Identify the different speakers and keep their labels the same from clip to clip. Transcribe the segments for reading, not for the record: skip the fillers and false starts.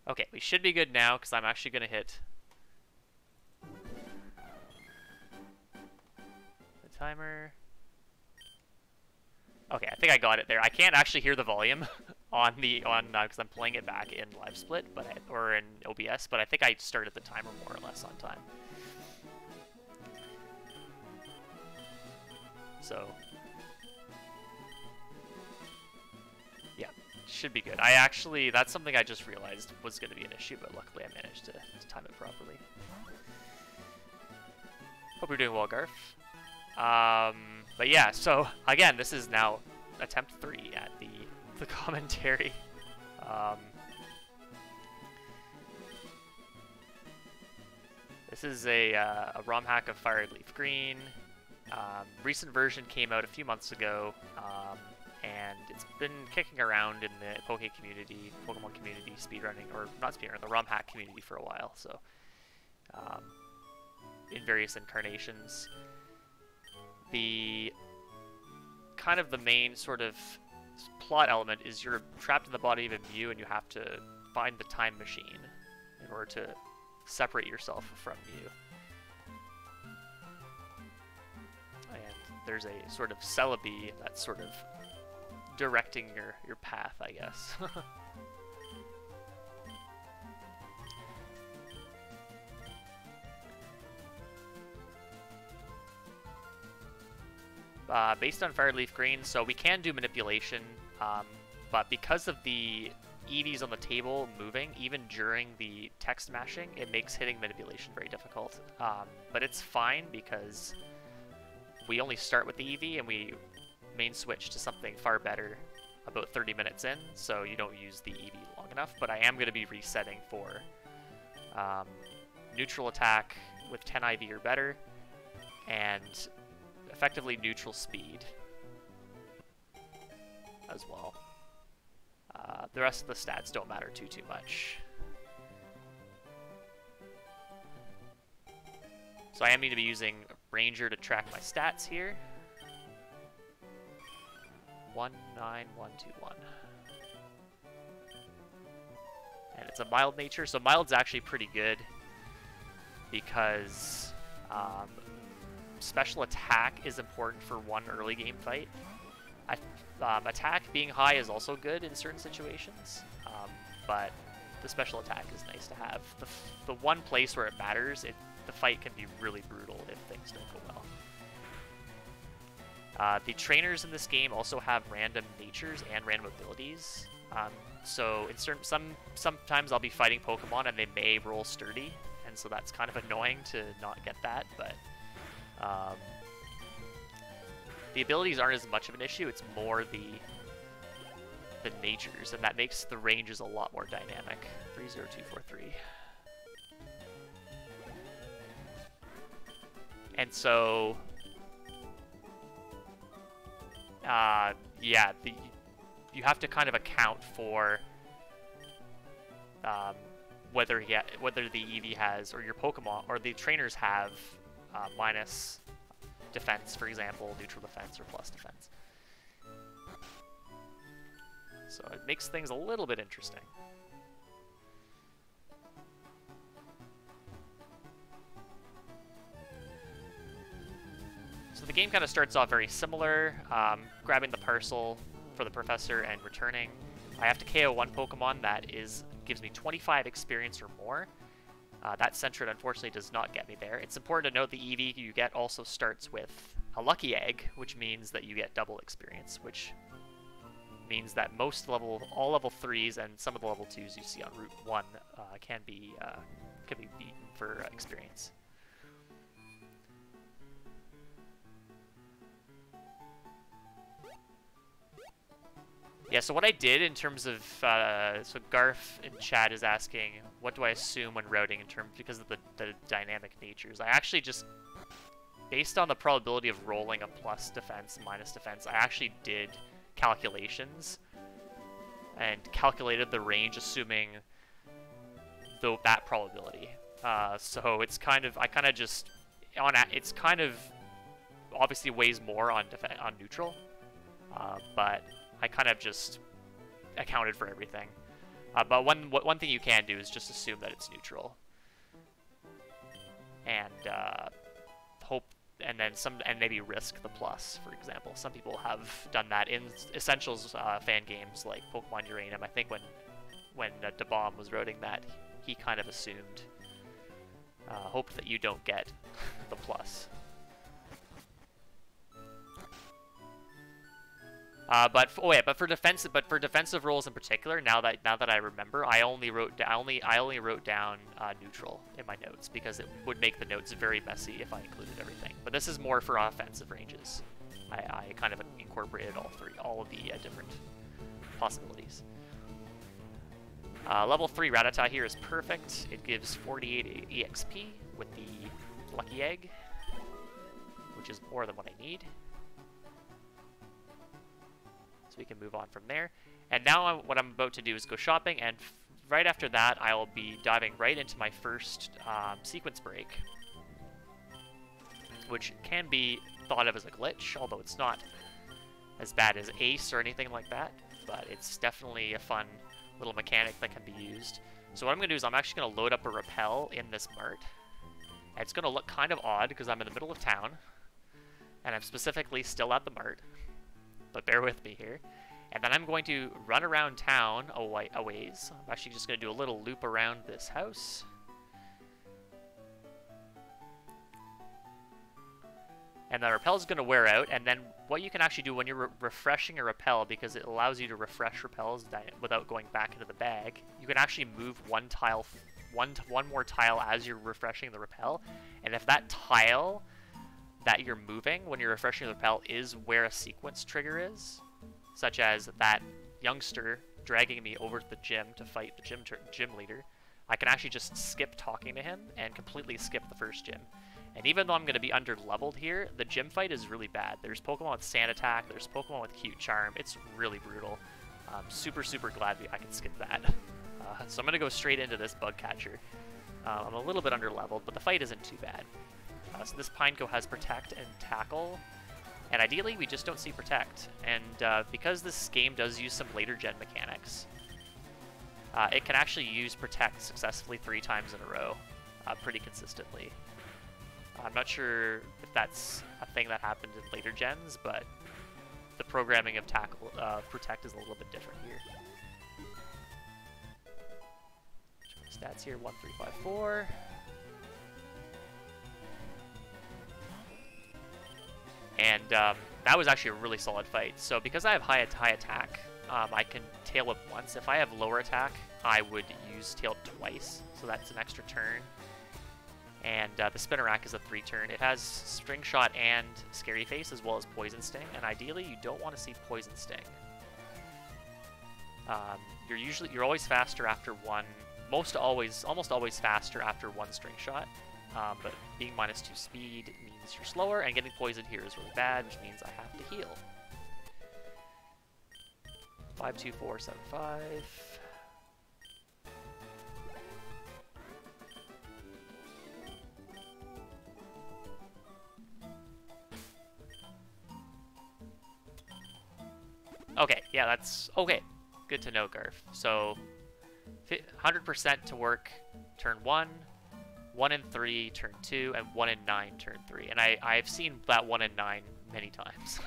Speaker 1: Okay, we should be good now because I'm actually going to hit the timer. Okay, I think I got it there. I can't actually hear the volume on because I'm playing it back in LiveSplit, or in OBS, but I think I started the timer more or less on time. So yeah, should be good. That's something I just realized was going to be an issue, but luckily I managed to time it properly. Hope you're doing well, Garf. But yeah, so again, this is now attempt 3 at the commentary. This is a ROM hack of Fire Leaf Green. Recent version came out a few months ago, and it's been kicking around in the Pokemon community, speedrunning, or not speedrunning, the ROM hack community for a while. So, in various incarnations. The main sort of plot element is you're trapped in the body of a Mew and you have to find the time machine in order to separate yourself from Mew. And there's a sort of Celebi that's sort of directing your path, I guess. Based on Fire Leaf Green, so we can do manipulation, but because of the EVs on the table moving, even during the text mashing, it makes hitting manipulation very difficult. But it's fine because we only start with the EV and we main switch to something far better about 30 minutes in, so you don't use the EV long enough. But I am going to be resetting for neutral attack with 10 IV or better, and effectively neutral speed as well. The rest of the stats don't matter too much. So I am going to be using Ranger to track my stats here. 19121. And it's a mild nature, so mild's actually pretty good because special attack is important for one early game fight. Attack being high is also good in certain situations, but the special attack is nice to have. The one place where it matters, the fight can be really brutal if things don't go well. The trainers in this game also have random natures and random abilities. So in sometimes I'll be fighting Pokemon and they may roll sturdy, and so that's kind of annoying to not get that, but the abilities aren't as much of an issue. It's more the natures, and that makes the ranges a lot more dynamic. 30243. And so, yeah, you have to kind of account for whether the EV has, or your Pokemon, or the trainers have minus defense, for example, neutral defense or plus defense. So it makes things a little bit interesting. So the game kind of starts off very similar, grabbing the parcel for the professor and returning. I have to KO one Pokemon that gives me 25 experience or more. That Sentret unfortunately does not get me there. It's important to note the EV you get also starts with a Lucky Egg, which means that you get double experience, which means that all level 3s and some of the level 2s you see on Route 1 can be beaten for experience. Yeah, so what I did in terms of, so Garf in chat is asking, what do I assume when routing because of the dynamic natures? I actually just, based on the probability of rolling a plus defense, minus defense, I actually did calculations and calculated the range assuming that probability. So it's kind of, it's kind of obviously weighs more on neutral, but I kind of just accounted for everything. But one thing you can do is just assume that it's neutral. And hope, and then maybe risk the plus, for example. Some people have done that in Essentials fan games like Pokemon Uranium. I think when DeBomb was roading that, he kind of assumed, hoped that you don't get the plus. But for defensive roles in particular, now that I remember, I only wrote down neutral in my notes because it would make the notes very messy if I included everything. But this is more for offensive ranges. I kind of incorporated all of the different possibilities. Level 3 Rattata here is perfect. It gives 48 EXP with the Lucky Egg, which is more than what I need. So we can move on from there. And now what I'm about to do is go shopping, and right after that I will be diving right into my first sequence break, which can be thought of as a glitch, although it's not as bad as Ace or anything like that, but it's definitely a fun little mechanic that can be used. So what I'm going to do is I'm actually going to load up a repel in this mart. And it's going to look kind of odd because I'm in the middle of town, and I'm specifically still at the mart. But bear with me here. And then I'm going to run around town a ways. I'm actually just going to do a little loop around this house. And the repel is going to wear out. And then what you can actually do when you're refreshing a repel, because it allows you to refresh repels without going back into the bag, you can actually move one more tile as you're refreshing the repel. And if that tile that you're moving when you're refreshing the repel is where a sequence trigger is, such as that youngster dragging me over to the gym to fight the gym leader, I can actually just skip talking to him and completely skip the first gym. And even though I'm going to be under-leveled here, the gym fight is really bad. There's Pokemon with Sand Attack, there's Pokemon with Cute Charm. It's really brutal. I'm super glad I can skip that. So I'm going to go straight into this bug catcher. I'm a little bit under-leveled, but the fight isn't too bad. So this Pineco has Protect and Tackle, and ideally we just don't see Protect. And because this game does use some later gen mechanics, it can actually use Protect successfully 3 times in a row, pretty consistently. I'm not sure if that's a thing that happened in later gens, but the programming of Protect is a little bit different here. Stats here, 1, 3, 5, 4. And that was actually a really solid fight. So because I have high attack, I can tail whip once. If I have lower attack, I would use tail whip twice. So that's an extra turn. And the Spinnerack is a 3-turn. It has String Shot and Scary Face as well as Poison Sting. And ideally, you don't want to see Poison Sting. You're always faster after one. Almost always faster after one String Shot. But being -2 speed means you're slower, and getting poisoned here is really bad, which means I have to heal. 5, 2, 4, 7, 5. Okay, yeah, that's okay. Good to know, Garf. So 100% to work turn 1. 1 in 3, turn 2, and 1 in 9, turn 3. And I've seen that 1 in 9 many times.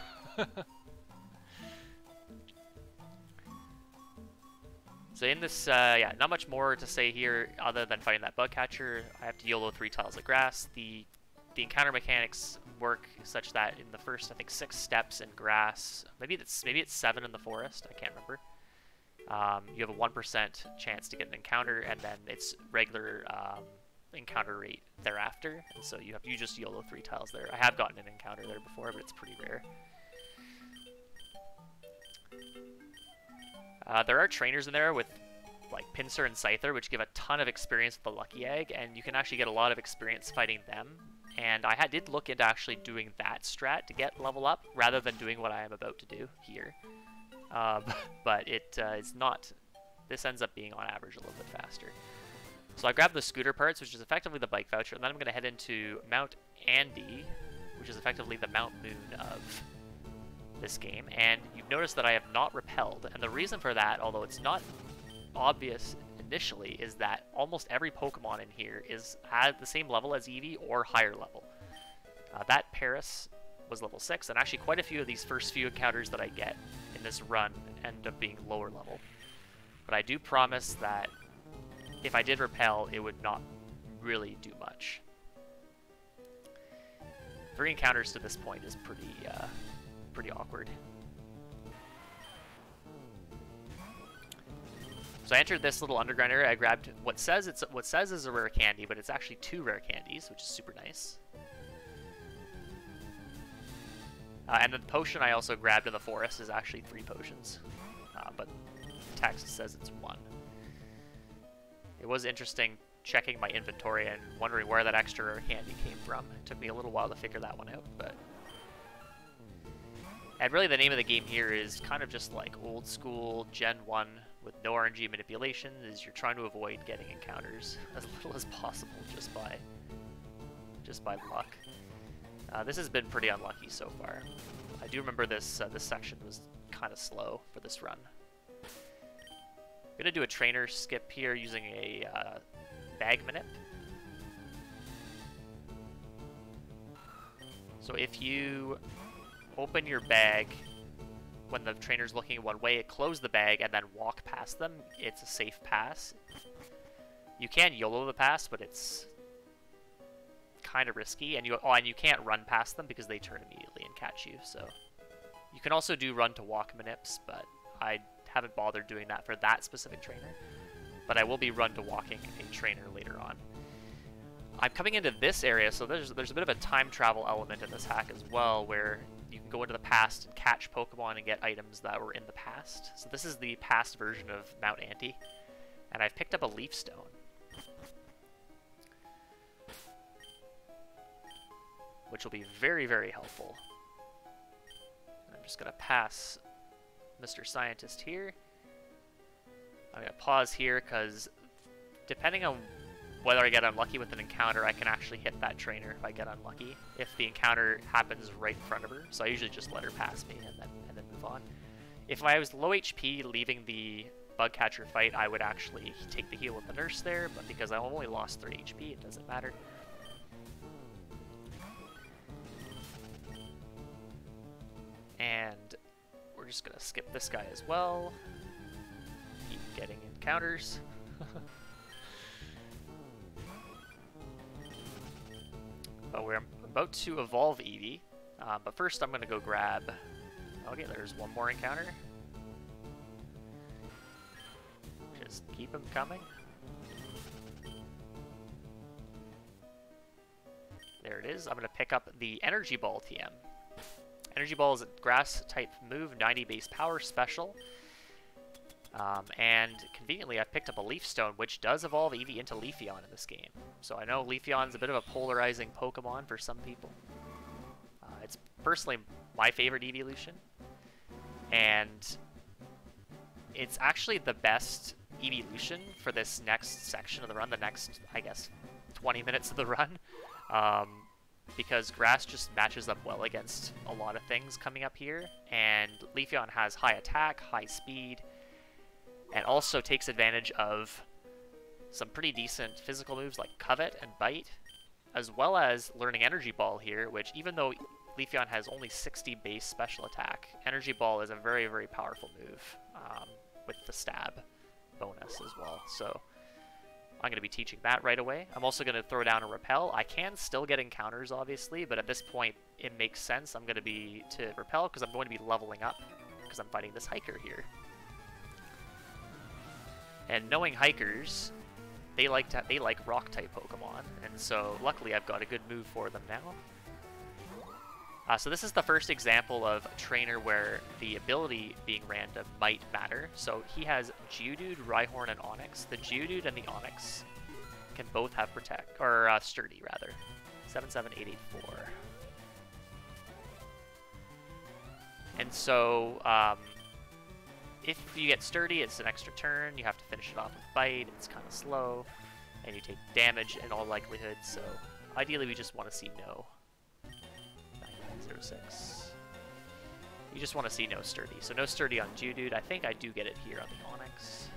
Speaker 1: So in this, yeah, not much more to say here other than fighting that bug catcher. I have to YOLO 3 tiles of grass. The encounter mechanics work such that in the first, I think, 6 steps in grass, maybe it's 7 in the forest, I can't remember. You have a 1% chance to get an encounter, and then it's regular encounter rate thereafter, and so you just YOLO 3 tiles there. I have gotten an encounter there before, but it's pretty rare. There are trainers in there with like Pinsir and Scyther, which give a ton of experience with the Lucky Egg, and you can actually get a lot of experience fighting them. And I did look into actually doing that strat to get level up, rather than doing what I am about to do here. But it is not. This ends up being on average a little bit faster. So I grabbed the scooter parts, which is effectively the bike voucher, and then I'm going to head into Mount Andy, which is effectively the Mount Moon of this game. And you've noticed that I have not repelled, and the reason for that, although it's not obvious initially is that almost every Pokemon in here is at the same level as Eevee or higher level. That Paris was level 6, and actually quite a few of these first few encounters that I get in this run end up being lower level. But I do promise that if I did repel, it would not really do much. 3 encounters to this point is pretty awkward. So I entered this little underground area. I grabbed what says is a rare candy, but it's actually 2 rare candies, which is super nice. And the potion I also grabbed in the forest is actually 3 potions, but the text says it's 1. It was interesting checking my inventory and wondering where that extra rare candy came from. It took me a little while to figure that one out, but... And really the name of the game here is kind of just like old school Gen 1 with no RNG manipulation, is you're trying to avoid getting encounters as little as possible just by luck. This has been pretty unlucky so far. I do remember this section was kind of slow for this run. I'm gonna do a trainer skip here using a bag manip. So if you open your bag when the trainer's looking one way, close the bag and then walk past them, it's a safe pass. You can YOLO the pass, but it's kind of risky, and you can't run past them because they turn immediately and catch you. So you can also do run to walk manips, but I haven't bothered doing that for that specific trainer. But I will be run to walking a trainer later on. I'm coming into this area, so there's a bit of a time travel element in this hack as well, where you can go into the past and catch Pokemon and get items that were in the past. So this is the past version of Mount Anti, and I've picked up a Leaf Stone. Which will be very, very helpful. I'm just going to pass Mr. Scientist here. I'm going to pause here because depending on whether I get unlucky with an encounter, I can actually hit that trainer if I get unlucky, if the encounter happens right in front of her. So I usually just let her pass me and then move on. If I was low HP leaving the bug catcher fight, I would actually take the heal with the nurse there, but because I only lost 3 HP, it doesn't matter. And we're just gonna skip this guy as well. Keep getting encounters. But we're about to evolve Eevee. But first I'm gonna go grab... Okay, there's one more encounter. Just keep him coming. There it is. I'm gonna pick up the Energy Ball TM. Energy Ball is a grass-type move, 90 base power special. And conveniently, I've picked up a Leaf Stone, which does evolve Eevee into Leafeon in this game. So I know Leafeon's a bit of a polarizing Pokemon for some people. It's personally my favorite evolution. And it's actually the best evolution for this next section of the run, the next, I guess, 20 minutes of the run. Because grass just matches up well against a lot of things coming up here, and Leafeon has high attack, high speed, and also takes advantage of some pretty decent physical moves like Covet and Bite, as well as learning Energy Ball here, which even though Leafeon has only 60 base special attack, Energy Ball is a very, very powerful move with the stab bonus as well. So I'm going to be teaching that right away. I'm also going to throw down a Repel. I can still get encounters, obviously, but at this point, it makes sense. I'm going to be to Repel because I'm going to be leveling up because I'm fighting this Hiker here. And knowing Hikers, they like Rock-type Pokemon, and so luckily I've got a good move for them now. So this is the first example of a trainer where the ability being random might matter. So he has Geodude, Rhyhorn, and Onix. The Geodude and the Onix can both have Protect, or Sturdy rather. 77884. And so if you get Sturdy, it's an extra turn. You have to finish it off with Bite. It's kind of slow, and you take damage in all likelihood. So ideally, we just want to see no. 06. You just want to see no Sturdy. So no Sturdy on Geodude. I think I do get it here on the Onix.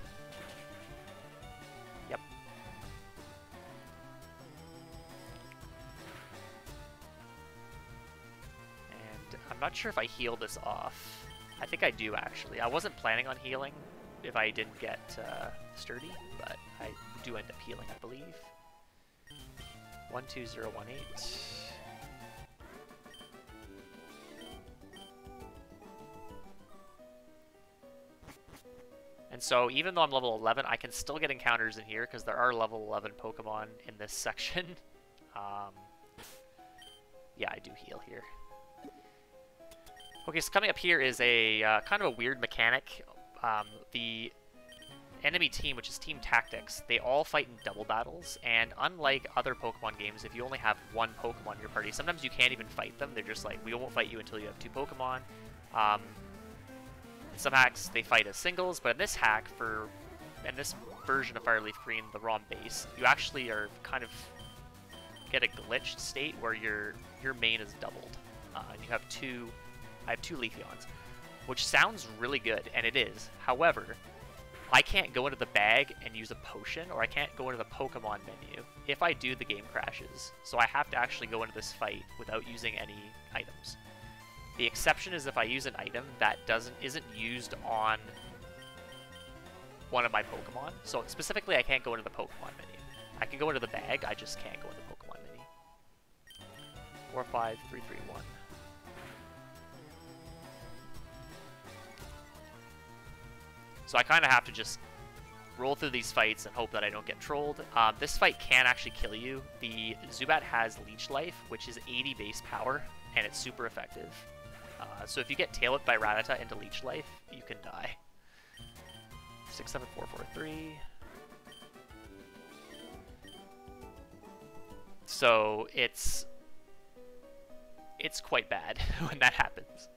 Speaker 1: not sure if I heal this off. I think I do, actually. I wasn't planning on healing if I didn't get sturdy, but I do end up healing, I believe. 12018. And so even though I'm level 11, I can still get encounters in here because there are level 11 Pokemon in this section. Yeah, I do heal here. Okay, so coming up here is a kind of a weird mechanic. The enemy team, which is Team Tactics, they all fight in double battles, and unlike other Pokemon games, if you only have one Pokemon in your party, sometimes you can't even fight them. They're just like, we won't fight you until you have 2 Pokemon. In some hacks, they fight as singles, but in this hack, in this version of Fireleaf Green, the ROM base, you actually are kind of get a glitched state where your main is doubled. And you have I have 2 Leafeons, which sounds really good, and it is. However, I can't go into the bag and use a potion, or I can't go into the Pokemon menu. If I do, the game crashes. So I have to actually go into this fight without using any items. The exception is if I use an item that isn't used on one of my Pokemon. So specifically, I can't go into the Pokemon menu. I can go into the bag, I just can't go into the Pokemon menu. 4, 5, 3, 3, 1. So I kind of have to just roll through these fights and hope that I don't get trolled. This fight can actually kill you. The Zubat has Leech Life, which is 80 base power, and it's super effective. So if you get Tail Whipped by Rattata into Leech Life, you can die. 6, 7, 4, 4, 3. So it's quite bad when that happens.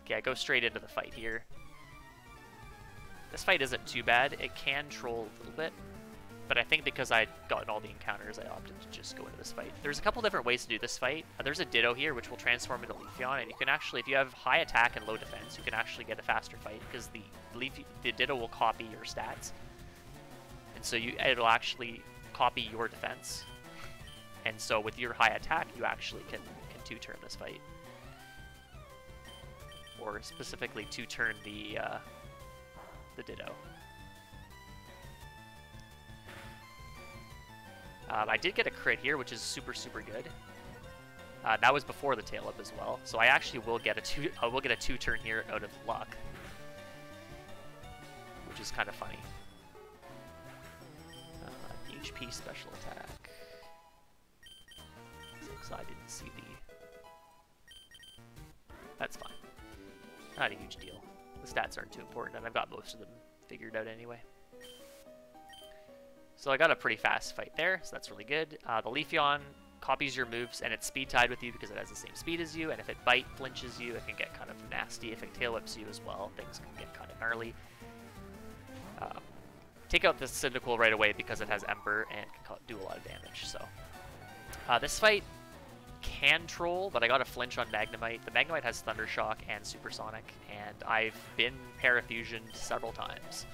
Speaker 1: Okay, I go straight into the fight here. This fight isn't too bad. It can troll a little bit, but I think because I'd gotten all the encounters, I opted to just go into this fight. There's a couple different ways to do this fight. There's a Ditto here, which will transform into Leafeon, and you can actually, if you have high attack and low defense, you can actually get a faster fight, because the Ditto will copy your stats. And so it'll actually copy your defense. And so with your high attack, you actually can 2-turn this fight. Or specifically 2-turn the Ditto. I did get a crit here, which is super, super good. That was before the Tail Whip as well, so I actually will get a 2-turn here out of luck, which is kind of funny. HP special attack. So I didn't see That's fine. Not a huge deal. The stats aren't too important, and I've got most of them figured out anyway. So I got a pretty fast fight there, so that's really good. The Leafeon copies your moves, and it's speed tied with you because it has the same speed as you, and if it flinches you, it can get kind of nasty. If it tail whips you as well, things can get kind of gnarly. Take out this Cyndaquil right away because it has Ember and can do a lot of damage. So this fight can troll, but I got a flinch on Magnemite. The Magnemite has Thundershock and Supersonic, and I've been Parafusioned several times.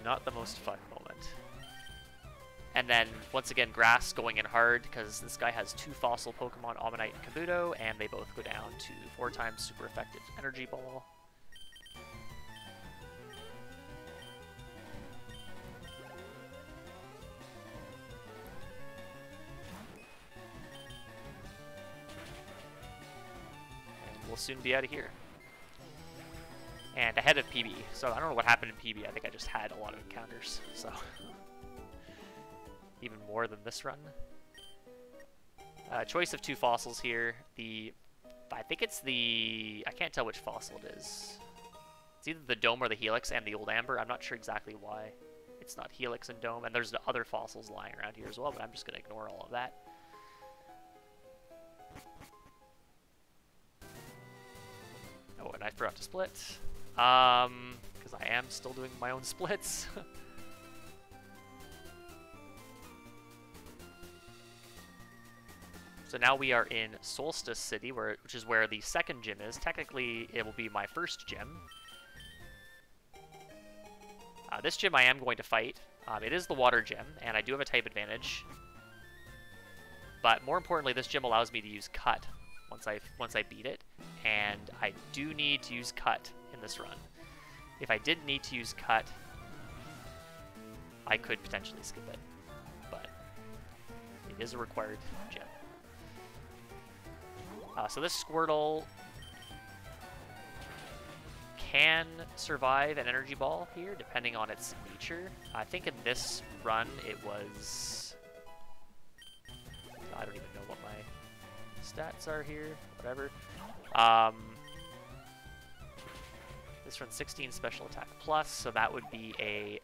Speaker 1: Not the most fun moment. And then, once again, Grass going in hard, because this guy has 2 fossil Pokemon, Omanyte and Kabuto, and they both go down to 4 times super effective Energy Ball. And we'll soon be out of here. And ahead of PB. So I don't know what happened in PB. I think I just had a lot of encounters. So even more than this run. Choice of 2 fossils here. I think it's I can't tell which fossil it is. It's either the Dome or the Helix and the Old Amber. I'm not sure exactly why it's not Helix and Dome. And there's the other fossils lying around here as well, but I'm just going to ignore all of that. Oh, and I forgot to split. Because I am still doing my own splits. So now we are in Solstice City, which is where the second gym is. Technically, it will be my first gym. This gym I am going to fight. It is the water gym, and I do have a type advantage. But more importantly, this gym allows me to use cut once I beat it, and I do need to use cut in this run. If I didn't need to use cut, I could potentially skip it, but it is a required gym. So this Squirtle can survive an energy ball here, depending on its nature. I think in this run it was... I don't even know what my stats are here, whatever. This runs 16 special attack plus, so that would be a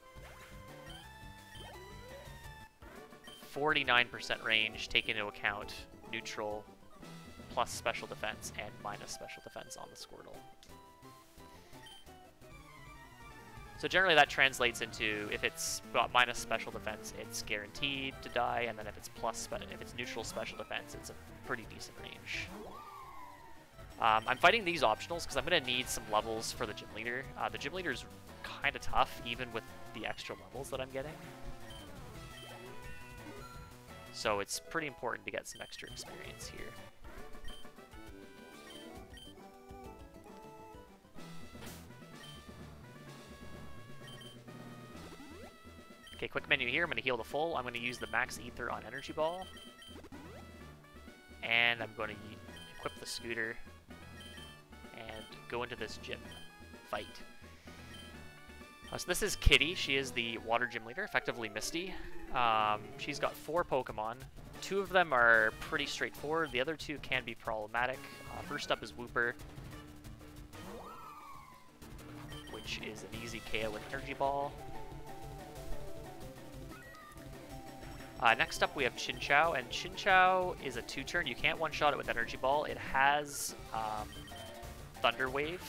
Speaker 1: 49% range, taking into account neutral plus special defense and minus special defense on the Squirtle. So generally that translates into, if it's got minus special defense, it's guaranteed to die, and then if it's neutral special defense, it's a pretty decent range. I'm fighting these optionals because I'm going to need some levels for the gym leader. The gym leader is kind of tough, even with the extra levels that I'm getting. So it's pretty important to get some extra experience here. Okay, quick menu here. I'm going to heal the full. I'm going to use the max ether on energy ball. And I'm going to equip the scooter and go into this gym fight. So this is Kitty. She is the water gym leader, effectively Misty. She's got 4 Pokemon. 2 of them are pretty straightforward. The other 2 can be problematic. First up is Wooper, which is an easy KO with Energy Ball. Next up we have Chinchou, and Chinchou is a 2-turn. You can't one-shot it with Energy Ball. It has Thunder Wave.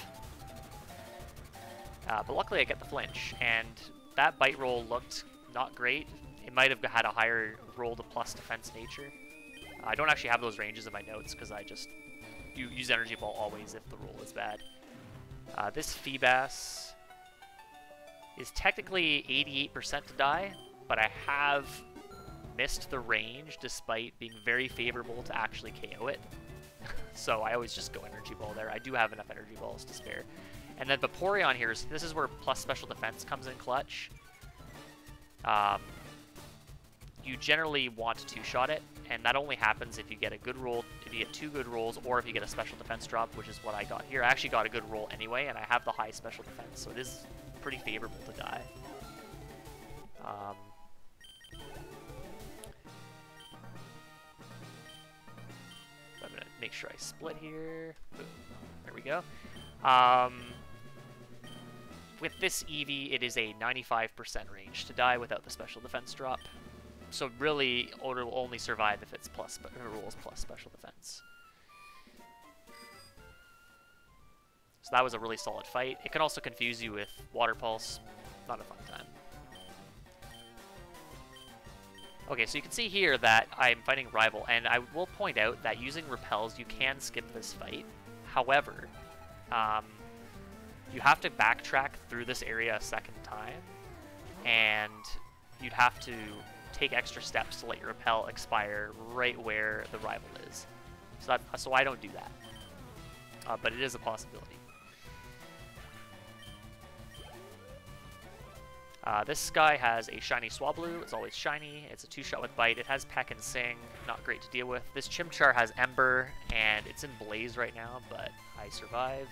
Speaker 1: But luckily I get the flinch, and that bite roll looked not great. It might have had a higher roll to plus defense nature. I don't actually have those ranges in my notes because I just use Energy Ball always if the roll is bad. This Feebas is technically 88% to die, but I have missed the range despite being very favorable to actually KO it. So I always just go Energy Ball there. I do have enough Energy Balls to spare. And then Vaporeon here, this is where plus special defense comes in clutch. You generally want to 2-shot it, and that only happens if you get a good roll, if you get 2 good rolls, or if you get a special defense drop, which is what I got here. I actually got a good roll anyway, and I have the high special defense, so it is pretty favorable to die. I'm going to make sure I split here. Boom. There we go. With this Eevee, it is a 95% range to die without the special defense drop. So really, it will only survive if it's rolls plus special defense. So that was a really solid fight. It can also confuse you with Water Pulse. Not a fun time. Okay, so you can see here that I'm fighting Rival, and I will point out that using Repels, you can skip this fight. However, you have to backtrack through this area a second time, and you'd have to take extra steps to let your Repel expire right where the Rival is. So I don't do that, but it is a possibility. This guy has a shiny Swablu. It's always shiny. It's a 2-shot with Bite. It has Peck and Sing. Not great to deal with. This Chimchar has Ember, and it's in Blaze right now, but I survived.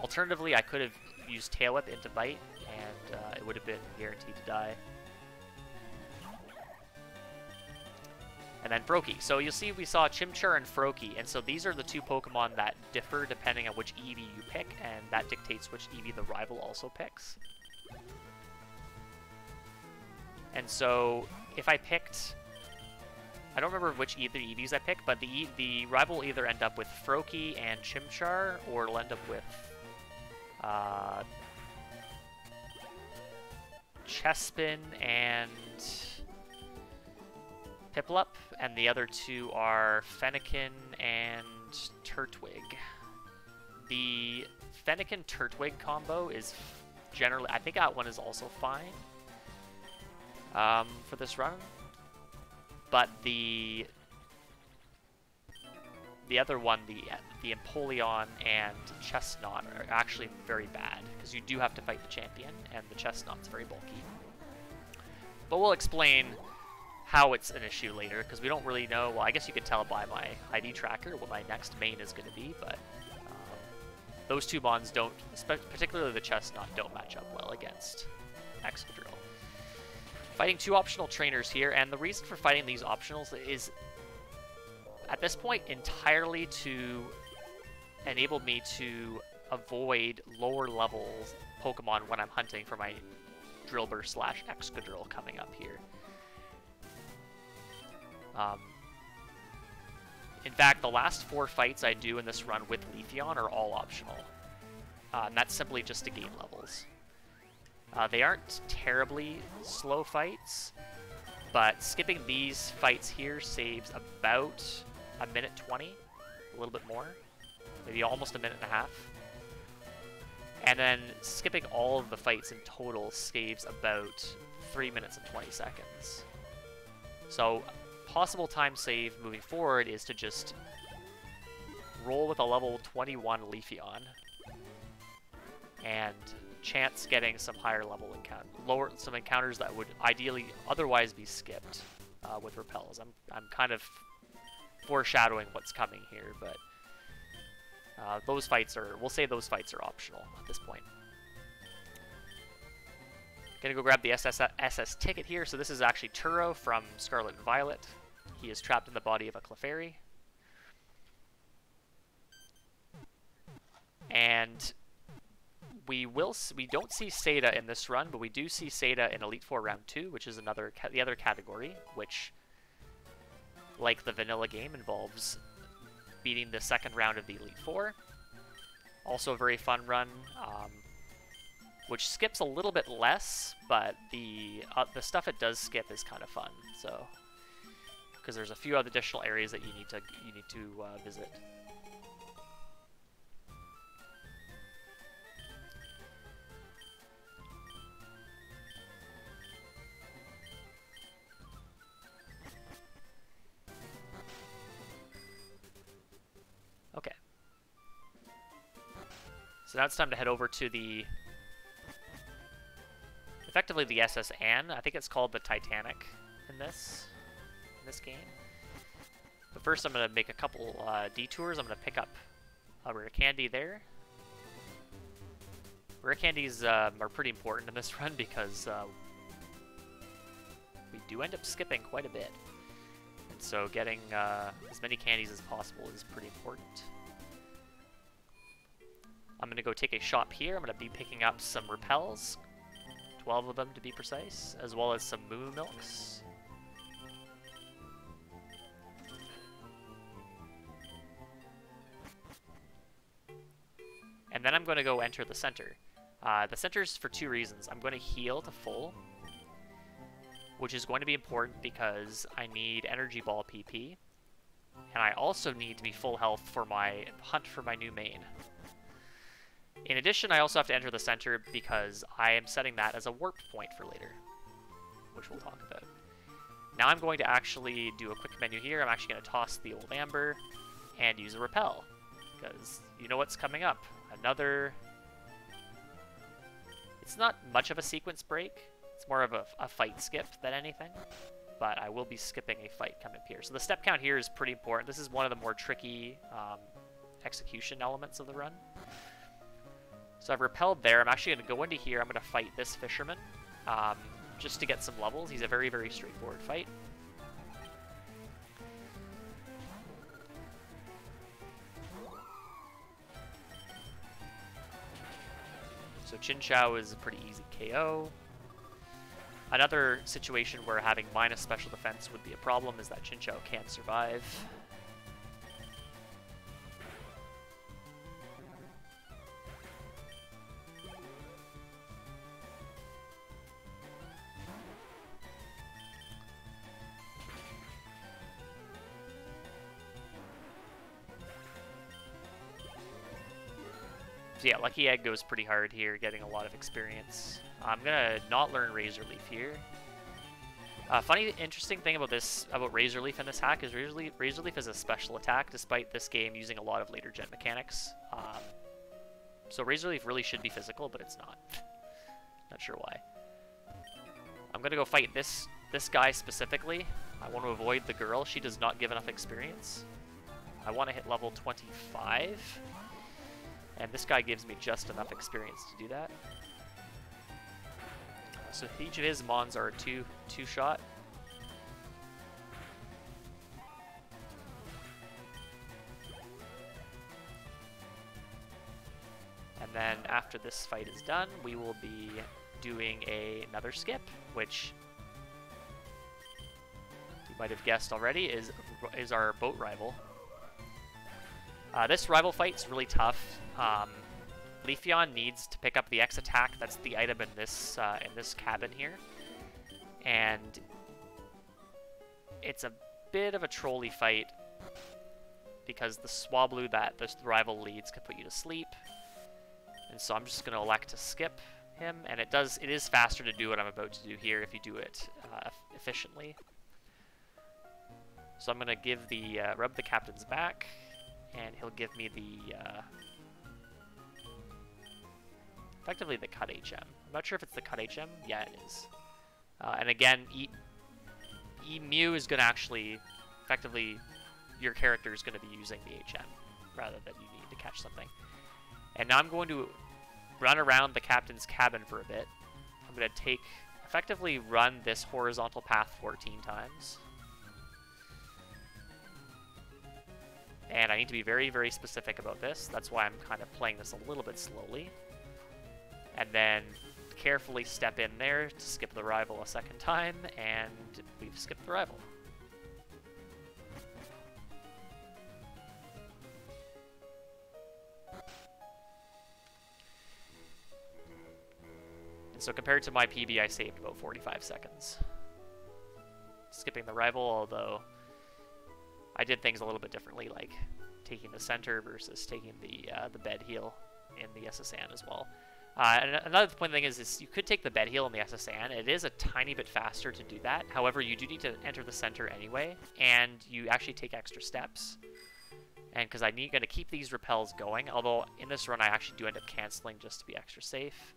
Speaker 1: Alternatively, I could have used Tail Whip into Bite, and it would have been guaranteed to die. And then Froakie. So you'll see we saw Chimchar and Froakie, and so these are the 2 Pokemon that differ depending on which Eevee you pick, and that dictates which Eevee the Rival also picks. And so if I picked... I don't remember which Eevees I picked, but the Rival will either end up with Froakie and Chimchar, or it'll end up with Chespin and Piplup, and the other 2 are Fennekin and Turtwig. The Fennekin-Turtwig combo is generally... I think that one is also fine for this run. but the other one, the Empoleon and Chestnut, are actually very bad, because you do have to fight the champion, and the Chestnut's very bulky. But we'll explain how it's an issue later, because we don't really know. Well, I guess you could tell by my ID tracker what my next main is going to be, but those two mons don't, particularly the Chestnut, don't match up well against Excadrill. Fighting two optional trainers here, and the reason for fighting these optionals is, at this point, entirely to enable me to avoid lower level Pokemon when I'm hunting for my Drillbur / Excadrill coming up here. In fact, the last 4 fights I do in this run with Leafeon are all optional. And that's simply just to gain levels. They aren't terribly slow fights, but skipping these fights here saves about a minute 20, a little bit more, maybe almost a minute and a half. And then skipping all of the fights in total saves about 3 minutes and 20 seconds. So possible time save moving forward is to just roll with a level 21 Leafeon and chance getting some higher level some encounters that would ideally otherwise be skipped with repels. I'm kind of foreshadowing what's coming here, but those fights are, we'll say those fights are optional at this point. Gonna go grab the SS ticket here. So this is actually Turo from Scarlet and Violet. He is trapped in the body of a Clefairy. And we don't see Seda in this run, but we do see Seda in Elite Four Round 2, which is the other category, which, like the vanilla game, involves beating the second round of the Elite Four. Also a very fun run, which skips a little bit less, but the stuff it does skip is kind of fun. So, because there's a few other additional areas that you need to visit. Okay. So now it's time to head over to the, effectively the SS Anne. I think it's called the Titanic in this game. But first I'm going to make a couple detours. I'm going to pick up a rare candy there. Rare candies are pretty important in this run because we do end up skipping quite a bit. And so getting as many candies as possible is pretty important. I'm going to go take a shop here. I'm going to be picking up some repels, 12 of them to be precise, as well as some Moo Milks. And then I'm going to go enter the center. The center's for 2 reasons. I'm going to heal to full, which is going to be important because I need Energy Ball PP, and I also need to be full health for my hunt for my new main. In addition, I also have to enter the center because I am setting that as a warp point for later, which we'll talk about. Now I'm going to actually do a quick menu here. I'm actually going to toss the old Amber and use a repel, because you know what's coming up. Another... It's not much of a sequence break. It's more of a fight skip than anything, but I will be skipping a fight coming up here. So the step count here is pretty important. This is one of the more tricky execution elements of the run. So I've repelled there. I'm actually going to go into here. I'm going to fight this fisherman just to get some levels. He's a very, very straightforward fight. So Chinchou is a pretty easy KO. Another situation where having minus special defense would be a problem is that Chinchou can't survive. So yeah, Lucky Egg goes pretty hard here, getting a lot of experience. I'm gonna not learn Razor Leaf here. Funny, interesting thing about this, about Razor Leaf in this hack is Razor Leaf is a special attack, despite this game using a lot of later gen mechanics. So Razor Leaf really should be physical, but it's not. Not sure why. I'm gonna go fight this guy specifically. I want to avoid the girl. She does not give enough experience. I want to hit level 25, and this guy gives me just enough experience to do that. So each of his mons are two shot. And then after this fight is done, we will be doing another skip, which you might have guessed already is our boat rival. This rival fight's really tough. Leafeon needs to pick up the X attack. That's the item in this cabin here, and it's a bit of a trolley fight because the Swablu that this rival leads can put you to sleep, and so I'm just going to elect to skip him. And it is faster to do what I'm about to do here if you do it efficiently. So I'm going to give the rub the captain's back, and he'll give me the effectively the cut HM. I'm not sure if it's the cut HM. Yeah, it is. And again, Mew is going to actually, effectively, your character is going to be using the HM rather than you need to catch something. And now I'm going to run around the captain's cabin for a bit. I'm going to effectively run this horizontal path 14 times. And I need to be very, very specific about this. That's why I'm kind of playing this a little bit slowly. And then carefully step in there to skip the rival a second time, and we've skipped the rival. And so compared to my PB, I saved about 45 seconds. Skipping the rival, although I did things a little bit differently, like taking the center versus taking the bed heal in the SSN as well. And another point thing is you could take the bed heal in the SSN. It is a tiny bit faster to do that. However, you do need to enter the center anyway, and you actually take extra steps. And because I'm going to keep these repels going, although in this run I actually do end up canceling just to be extra safe.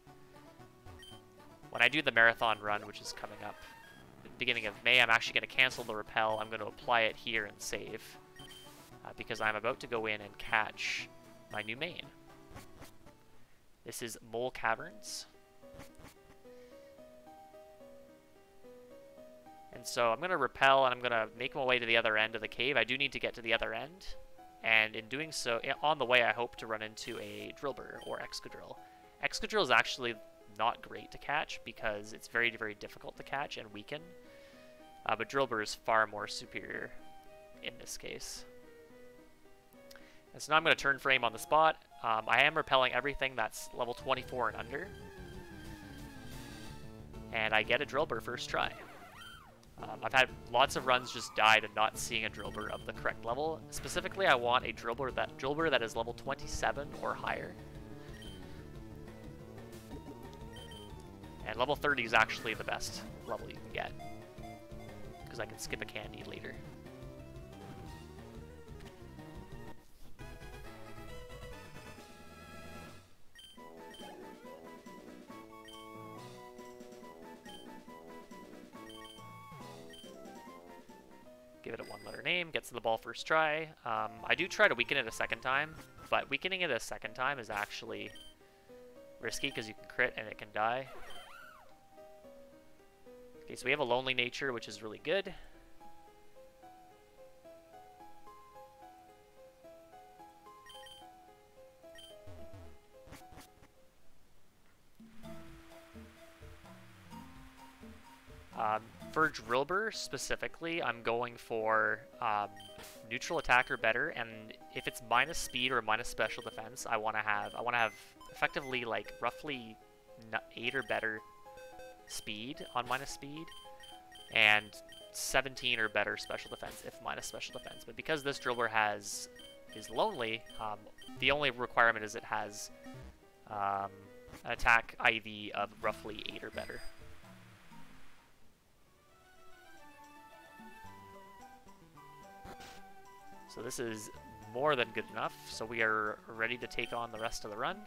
Speaker 1: When I do the marathon run, which is coming up at the beginning of May, I'm actually going to cancel the repel. I'm going to apply it here and save, because I'm about to go in and catch my new main. This is Mole Caverns. And so I'm going to repel, and I'm going to make my way to the other end of the cave. I do need to get to the other end. And in doing so, on the way, I hope to run into a Drillbur or Excadrill. Excadrill is actually not great to catch because it's very, very difficult to catch and weaken. But Drillbur is far more superior in this case. And so now I'm going to turn frame on the spot. I am repelling everything that's level 24 and under. And I get a Drillbur first try. I've had lots of runs just died and not seeing a Drillbur of the correct level. Specifically, I want a Drillbur that is level 27 or higher. And level 30 is actually the best level you can get, because I can skip a candy later. Give it a one-letter name, gets to the ball first try. I do try to weaken it a second time, but weakening it a second time is actually risky because you can crit and it can die. Okay, so we have a Lonely Nature, which is really good. For Drillbur specifically, I'm going for neutral attack or better, and if it's minus speed or minus special defense, I want to have effectively like roughly 8 or better speed on minus speed, and 17 or better special defense if minus special defense. But because this Drillbur is lonely, the only requirement is it has an attack IV of roughly 8 or better. So this is more than good enough. So we are ready to take on the rest of the run.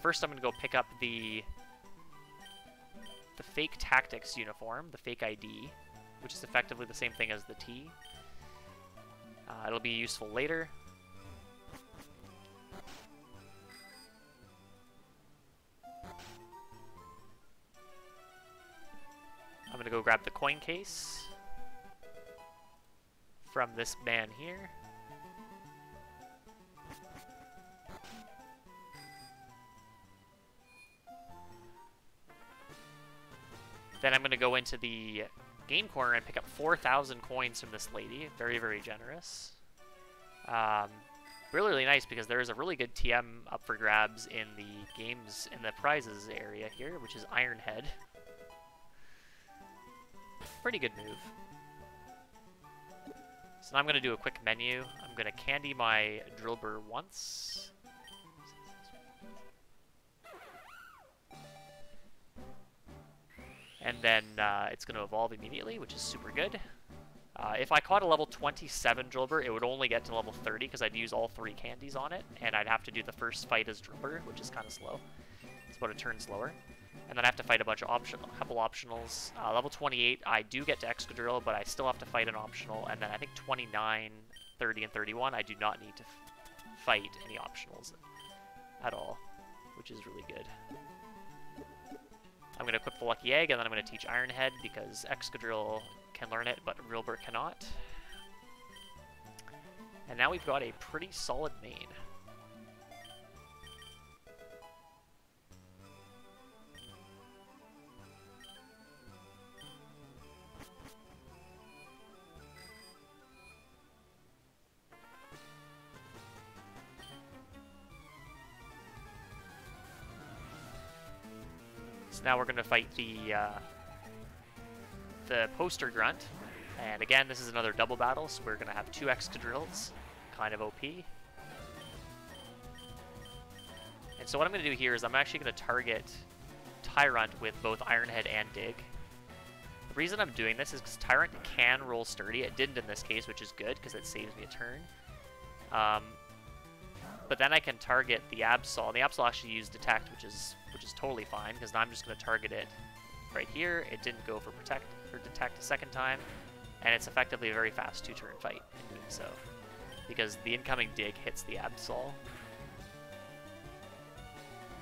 Speaker 1: First, I'm going to go pick up the fake tactics uniform, the fake ID, which is effectively the same thing as the T. It'll be useful later. I'm going to go grab the coin case from this man here. Then I'm going to go into the game corner and pick up 4,000 coins from this lady. Very, very generous. Really, really nice because there is a really good TM up for grabs in the games, in the prizes area here, which is Iron Head. Pretty good move. So now I'm going to do a quick menu. I'm going to candy my Drillbur once. And then it's going to evolve immediately, which is super good. If I caught a level 27 Drillbur, it would only get to level 30 because I'd use all 3 candies on it, and I'd have to do the first fight as Drillbur, which is kind of slow. It's about a turn slower. And then I have to fight a couple optionals. Level 28, I do get to Excadrill, but I still have to fight an optional. And then I think 29, 30, and 31, I do not need to fight any optionals at all, which is really good. I'm going to equip the Lucky Egg, and then I'm going to teach Iron Head because Excadrill can learn it, but Drillbur cannot. And now we've got a pretty solid main. So now we're going to fight the poster grunt, and again this is another double battle, so we're going to have 2 Excadrills, kind of OP. And so what I'm going to do here is I'm actually going to target Tyrant with both Iron Head and Dig. The reason I'm doing this is because Tyrant can roll Sturdy. It didn't in this case, which is good because it saves me a turn. But then I can target the Absol. The Absol actually used Detect, which is totally fine, because now I'm just going to target it right here. It didn't go for Detect a second time, and it's effectively a very fast 2-turn fight in doing so, because the incoming Dig hits the Absol,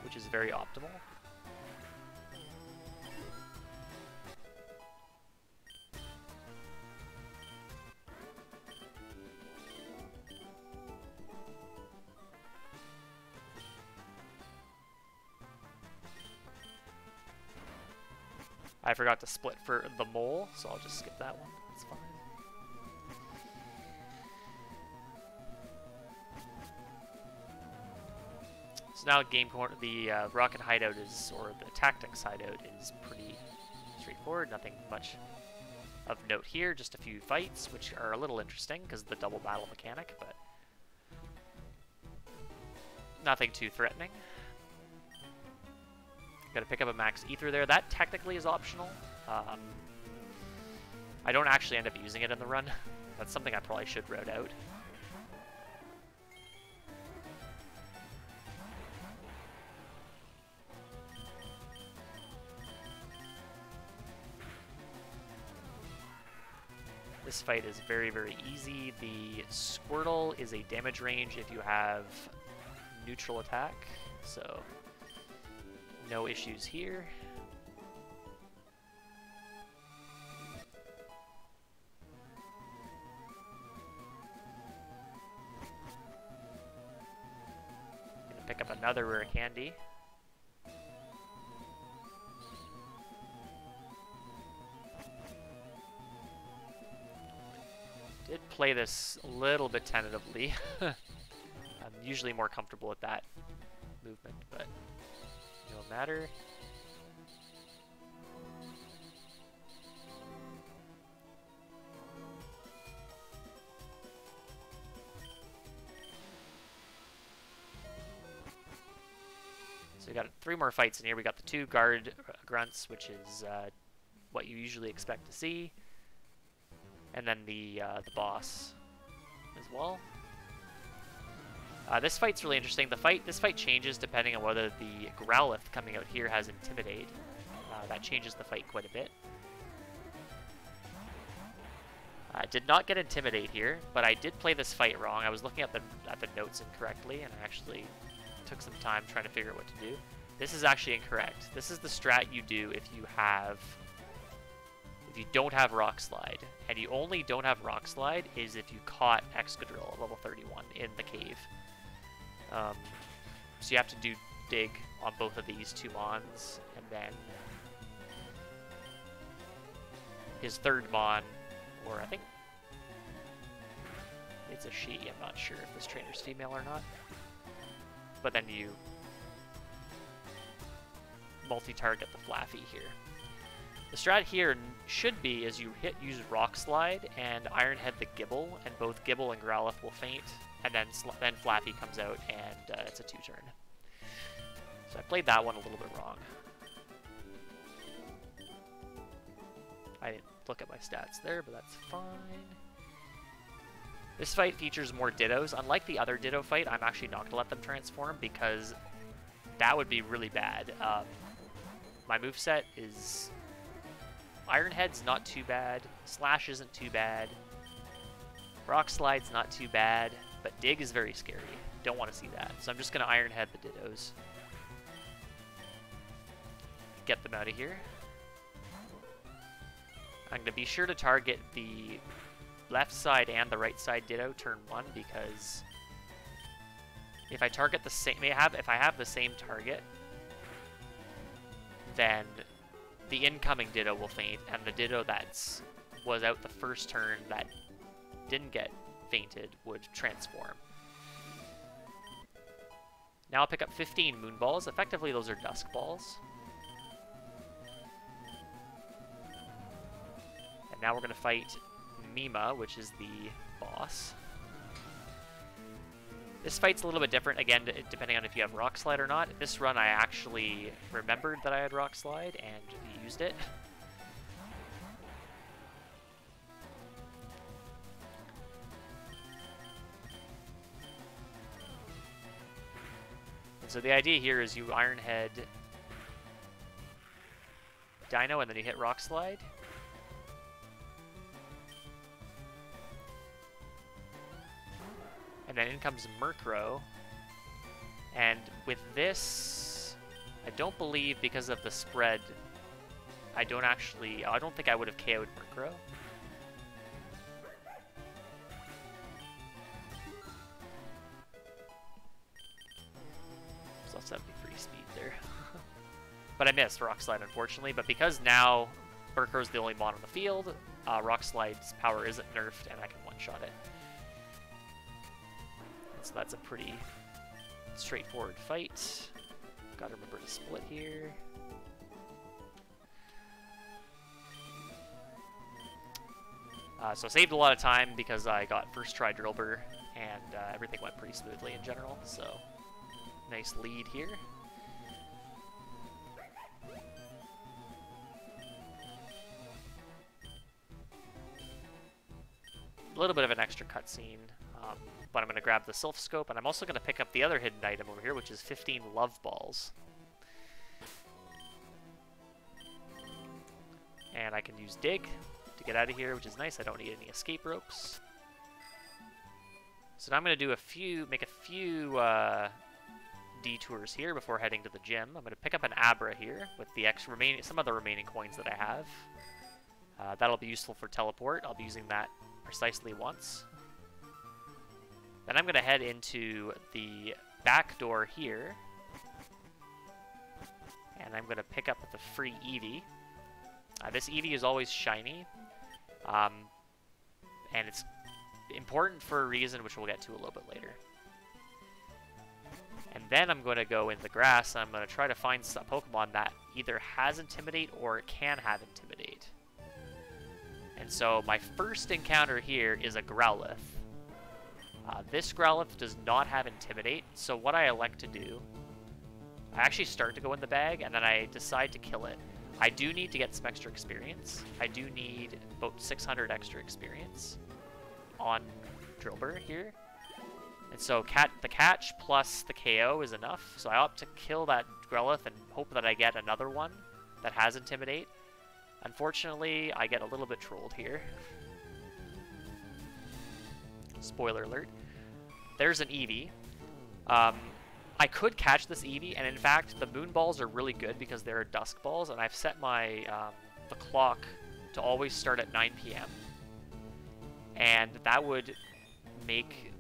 Speaker 1: which is very optimal. I forgot to split for the mole, so I'll just skip that one. That's fine. So now game corner, the rocket hideout is, or the tactics hideout is pretty straightforward. Nothing much of note here. Just a few fights, which are a little interesting because of the double battle mechanic, but nothing too threatening. Gotta pick up a max ether there. That technically is optional. I don't actually end up using it in the run. That's something I probably should route out. This fight is very, very easy. The Squirtle is a damage range if you have neutral attack, so no issues here. Gonna pick up another rare candy. Did play this a little bit tentatively. I'm usually more comfortable with that movement, but no matter. So we got 3 more fights in here. We got the 2 guard grunts, which is what you usually expect to see, and then the boss as as well. This fight's really interesting. This fight changes depending on whether the Growlithe coming out here has Intimidate. That changes the fight quite a bit. I did not get Intimidate here, but I did play this fight wrong. I was looking at the notes incorrectly, and I actually took some time trying to figure out what to do. This is actually incorrect. This is the strat you do if you don't have Rock Slide. And you only don't have Rock Slide is if you caught Excadrill at level 31 in the cave. So you have to do Dig on both of these 2 Mons, and then his 3rd Mon, or I think it's a she, I'm not sure if this trainer's female or not. But then you multi-target the Flaffy here. The strat here should be is you use Rock Slide and Iron Head the Gibble, and both Gibble and Growlithe will faint, and then Flaffy comes out, and it's a 2-turn. So I played that one a little bit wrong. I didn't look at my stats there, but that's fine. This fight features more Dittos. Unlike the other Ditto fight, I'm actually not going to let them transform because that would be really bad. My moveset is... Iron Head's not too bad. Slash isn't too bad. Rock Slide's not too bad. But Dig is very scary. Don't want to see that. So I'm just going to Iron Head the Dittos. Get them out of here. I'm going to be sure to target the left side and the right side Ditto turn 1, because if I target the same, if I have the same target, then the incoming Ditto will faint, and the Ditto that was out the first turn that didn't get fainted would transform. Now I'll pick up 15 Moon Balls. Effectively, those are Dusk Balls. And now we're going to fight Mima, which is the boss. This fight's a little bit different, again, depending on if you have Rock Slide or not. This run, I actually remembered that I had Rock Slide and used it. And so the idea here is you Iron Head Dino, and then you hit Rock Slide. And then in comes Murkrow. And with this, I don't believe, because of the spread, I don't think I would have KO'd Murkrow. So 73 speed there. But I missed Rock Slide, unfortunately. But because now Murkrow's the only mon on the field, Rock Slide's power isn't nerfed, and I can one-shot it. So that's a pretty straightforward fight. Gotta remember to split here. So I saved a lot of time because I got first try Drillbur, and everything went pretty smoothly in general, so nice lead here. A little bit of an extra cutscene. But I'm going to grab the Sylph Scope, and I'm also going to pick up the other hidden item over here, which is 15 Love Balls. And I can use Dig to get out of here, which is nice. I don't need any escape ropes. So now I'm going to do make a few detours here before heading to the gym. I'm going to pick up an Abra here with the some of the remaining coins that I have. That'll be useful for teleport. I'll be using that precisely once. Then I'm going to head into the back door here, and I'm going to pick up the free Eevee. This Eevee is always shiny, and it's important for a reason which we'll get to a little bit later. And then I'm going to go in the grass, and I'm going to try to find a Pokemon that either has Intimidate or can have Intimidate. And so my first encounter here is a Growlithe. This Growlithe does not have Intimidate, so what I elect to do, I actually start to go in the bag, and then I decide to kill it. I do need to get some extra experience. I do need about 600 extra experience on Drillbur here. And so the catch plus the KO is enough. So I opt to kill that Growlithe and hope that I get another one that has Intimidate. Unfortunately, I get a little bit trolled here. Spoiler alert. There's an Eevee. I could catch this Eevee, and in fact, the Moon Balls are really good because they're Dusk Balls, and I've set my the clock to always start at 9 p.m. And that would make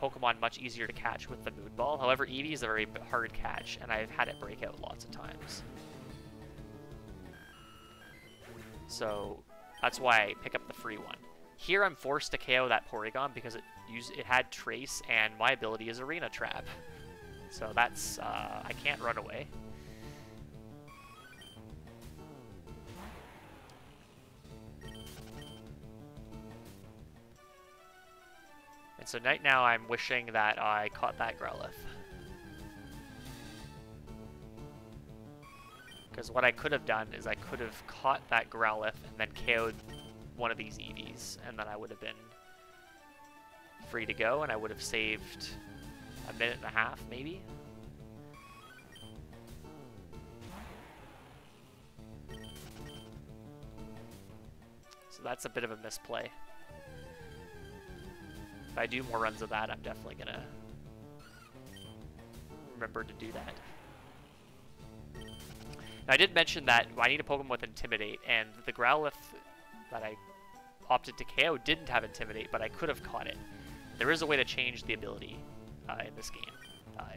Speaker 1: Pokemon much easier to catch with the Moon Ball. However, Eevee is a very hard catch, and I've had it break out lots of times. So that's why I pick up the free one. Here I'm forced to KO that Porygon because it had Trace, and my ability is Arena Trap. So that's, I can't run away. And so right now I'm wishing that I caught that Growlithe. Because what I could have done is I could have caught that Growlithe and then KO'd one of these Eevees, and then I would have been free to go, and I would have saved a minute and a half, maybe. So that's a bit of a misplay. If I do more runs of that, I'm definitely gonna remember to do that. Now, I did mention that I need a Pokemon with Intimidate, and the Growlithe that I opted to KO didn't have Intimidate, but I could have caught it. There is a way to change the ability in this game.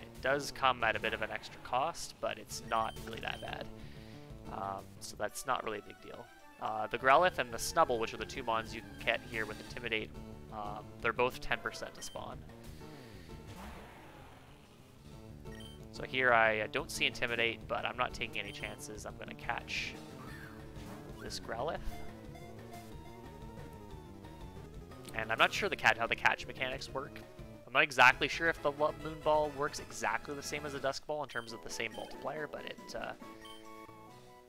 Speaker 1: It does come at a bit of an extra cost, but it's not really that bad. So that's not really a big deal. The Growlithe and the Snubbull, which are the two mons you can get here with Intimidate, they're both 10% to spawn. So here I don't see Intimidate, but I'm not taking any chances. I'm going to catch this Growlithe. And I'm not sure how the catch mechanics work. I'm not exactly sure if the Moon Ball works exactly the same as a Dusk Ball in terms of the same multiplier, but it,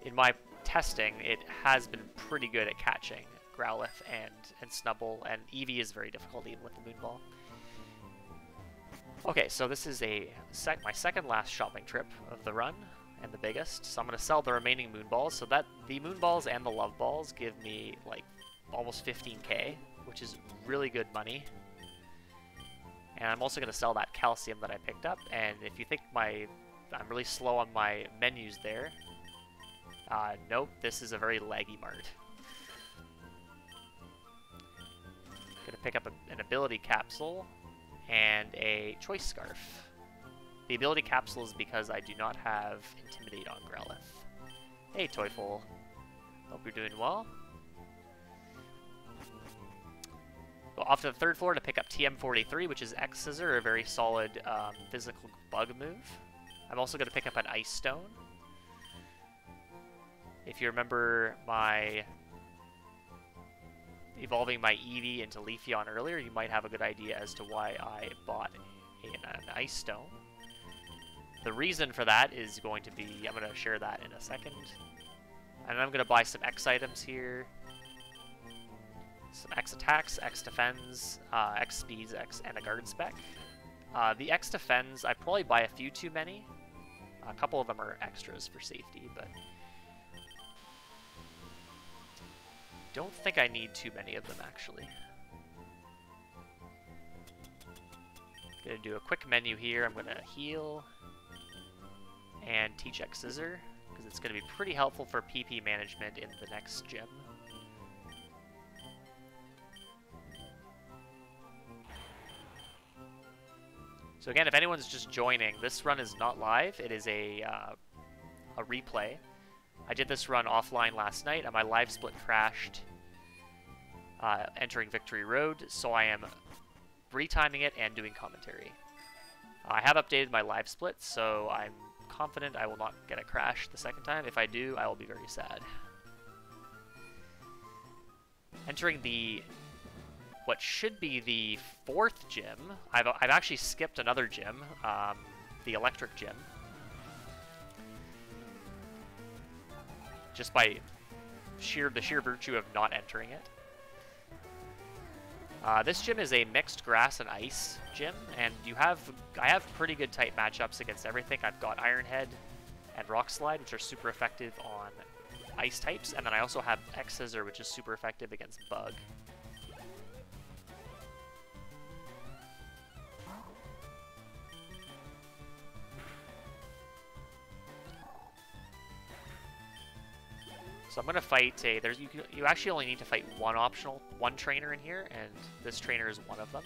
Speaker 1: in my testing, it has been pretty good at catching Growlithe and Snubbull, and Eevee is very difficult even with the Moon Ball. Okay, so this is my second last shopping trip of the run, and the biggest. So I'm going to sell the remaining Moon Balls, so that the Moon Balls and the Love Balls give me like almost 15k, which is really good money. And I'm also going to sell that Calcium that I picked up, and if you think I'm really slow on my menus there, nope, this is a very laggy mart. Gonna pick up an ability capsule and a choice scarf. The ability capsule is because I do not have Intimidate on Growlithe. Hey, Toyful. Hope you're doing well. Go off to the third floor to pick up TM43, which is X Scissor, a very solid physical bug move. I'm also going to pick up an Ice Stone. If you remember evolving my Eevee into Leafeon earlier, you might have a good idea as to why I bought an Ice Stone. The reason for that is going to be, I'm going to share that in a second. And I'm going to buy some X items here. Some X attacks, X defends, X speeds, and a guard spec. The X defends, I probably buy a few too many. A couple of them are extras for safety, but don't think I need too many of them, actually. Gonna do a quick menu here. I'm gonna heal and teach X Scissor, because it's gonna be pretty helpful for PP management in the next gym. So again, if anyone's just joining, this run is not live. It is a replay. I did this run offline last night, and my LiveSplit crashed entering Victory Road, so I am retiming it and doing commentary. I have updated my LiveSplit, so I'm confident I will not get a crash the second time. If I do, I will be very sad. Entering what should be the fourth gym. I've actually skipped another gym, the electric gym, just by the sheer virtue of not entering it. This gym is a mixed grass and ice gym, and I have pretty good tight matchups against everything. I've got Iron Head and Rock Slide, which are super effective on ice types, and then I also have X Scissor, which is super effective against Bug. So I'm gonna fight a. You actually only need to fight one trainer in here, and this trainer is one of them.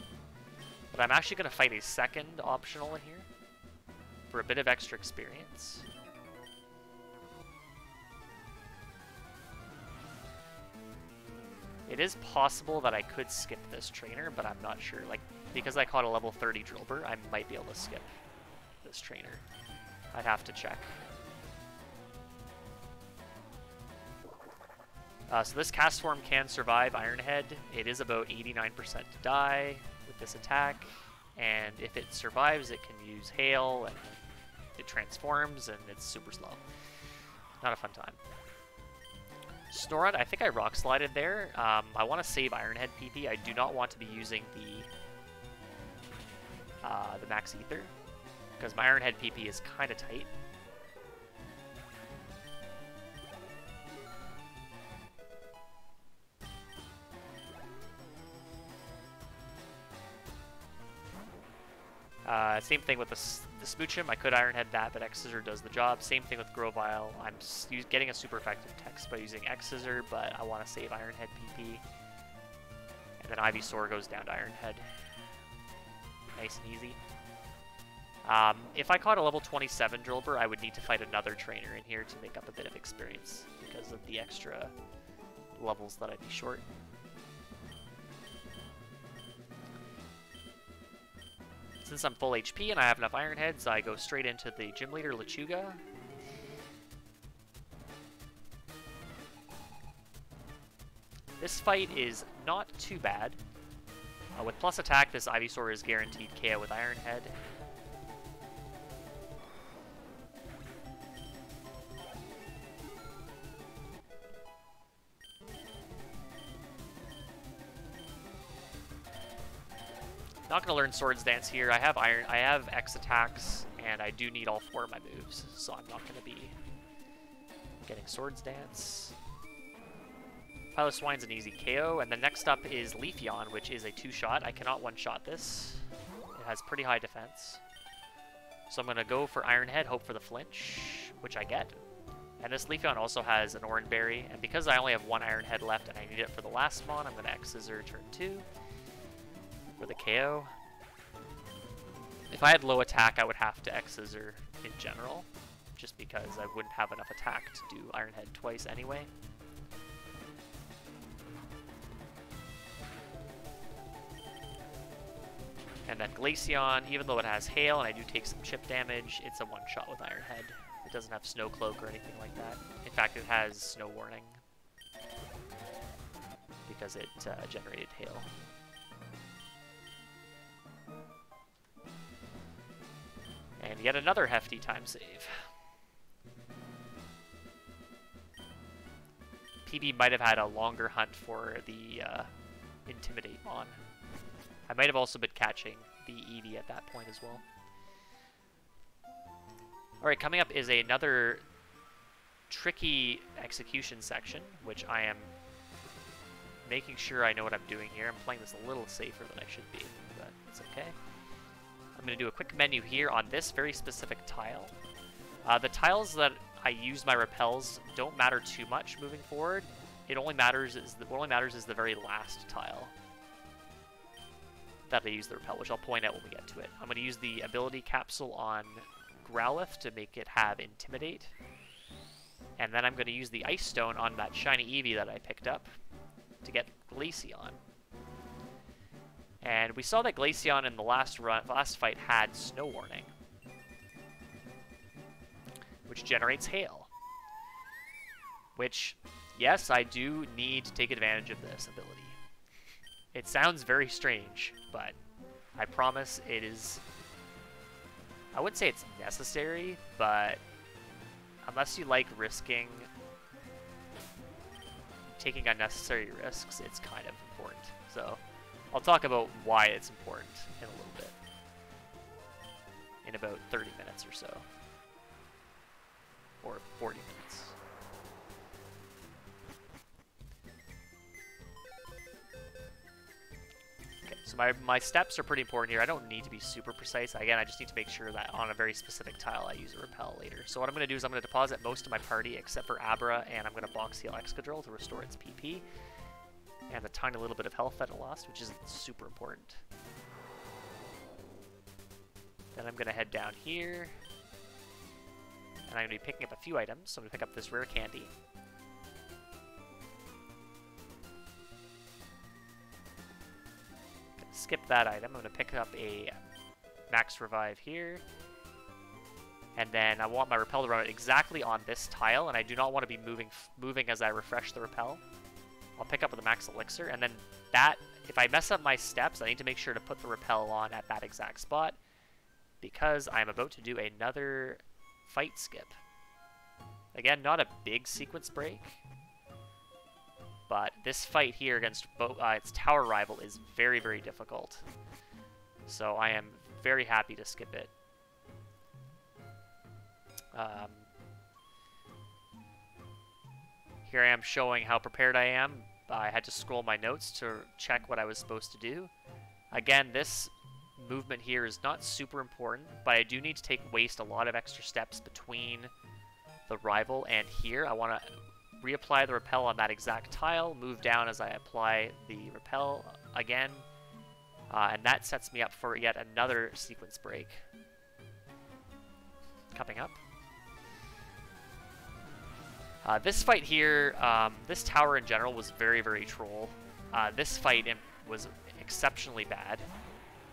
Speaker 1: But I'm actually gonna fight a second optional in here for a bit of extra experience. It is possible that I could skip this trainer, but I'm not sure. Like, because I caught a level 30 Drillbur, I might be able to skip this trainer. I'd have to check. So this cast form can survive Iron Head. It is about 89% to die with this attack, and if it survives, it can use Hail, and it transforms, and it's super slow. Not a fun time. Snorunt, I think I Rock Slided there. I want to save Iron Head PP. I do not want to be using the Max Ether, because my Iron Head PP is kind of tight. Same thing with the Smoochum. I could Iron Head that, but X Scissor does the job. Same thing with Grovyle. I'm getting a super effective text by using X Scissor, but I want to save Iron Head PP. And then Ivysaur goes down to Iron Head. Nice and easy. If I caught a level 27 Drillbur, I would need to fight another trainer in here to make up a bit of experience because of the extra levels that I'd be short. Since I'm full HP and I have enough Iron Heads, I go straight into the Gym Leader, Lechuga. This fight is not too bad. With plus attack, this Ivysaur is guaranteed KO with Iron Head. Not gonna learn Swords Dance here. I have X attacks, and I do need all 4 of my moves, so I'm not gonna be getting Swords Dance. Piloswine's an easy KO, and then next up is Leafeon, which is a 2-shot. I cannot one-shot this. It has pretty high defense. So I'm gonna go for Iron Head, hope for the flinch, which I get. And this Leafeon also has an Oran Berry, and because I only have 1 Iron Head left and I need it for the last mon, I'm gonna X Scissor turn 2. For the KO. If I had low attack, I would have to X Scissor in general, just because I wouldn't have enough attack to do Iron Head twice anyway. And then Glaceon, even though it has Hail and I do take some chip damage, it's a one-shot with Iron Head. It doesn't have Snow Cloak or anything like that. In fact, it has Snow Warning because it generated Hail. And yet another hefty time save. PB might have had a longer hunt for the Intimidate on. I might have also been catching the Eevee at that point as well. Alright, coming up is another tricky execution section, which I am making sure I know what I'm doing here. I'm playing this a little safer than I should be, but it's okay. I'm going to do a quick menu here on this very specific tile. The tiles that I use my repels don't matter too much moving forward. What only matters is the very last tile that I use the repel, which I'll point out when we get to it. I'm going to use the ability capsule on Growlithe to make it have Intimidate. And then I'm going to use the Ice Stone on that shiny Eevee that I picked up to get Glaceon. And we saw that Glaceon in the last fight had Snow Warning, which generates Hail. Which, yes, I do need to take advantage of this ability. It sounds very strange, but I promise it is... I wouldn't say it's necessary, but unless you like taking unnecessary risks, it's kind of important. So I'll talk about why it's important in a little bit. In about 30 minutes or so. Or 40 minutes. Okay, so my steps are pretty important here. I don't need to be super precise. Again, I just need to make sure that on a very specific tile I use a repel later. So what I'm going to do is I'm going to deposit most of my party except for Abra, and I'm going to box heal Excadrill to restore its PP. And the tiny little bit of health that it lost, which is super important. Then I'm going to head down here. And I'm going to be picking up a few items. So I'm going to pick up this rare candy. Skip that item. I'm going to pick up a max revive here. And then I want my repel to run exactly on this tile, and I do not want to be moving as I refresh the repel. I'll pick up with the max elixir, and then that, if I mess up my steps, I need to make sure to put the repel on at that exact spot, because I'm about to do another fight skip. Again, not a big sequence break, but this fight here against its tower rival is very, very difficult. So I am very happy to skip it. Here I am showing how prepared I am. I had to scroll my notes to check what I was supposed to do. Again, this movement here is not super important, but I do need to waste a lot of extra steps between the rival and here. I want to reapply the repel on that exact tile, move down as I apply the repel again, and that sets me up for yet another sequence break coming up. This fight here, this tower in general was very, very troll. This fight was exceptionally bad.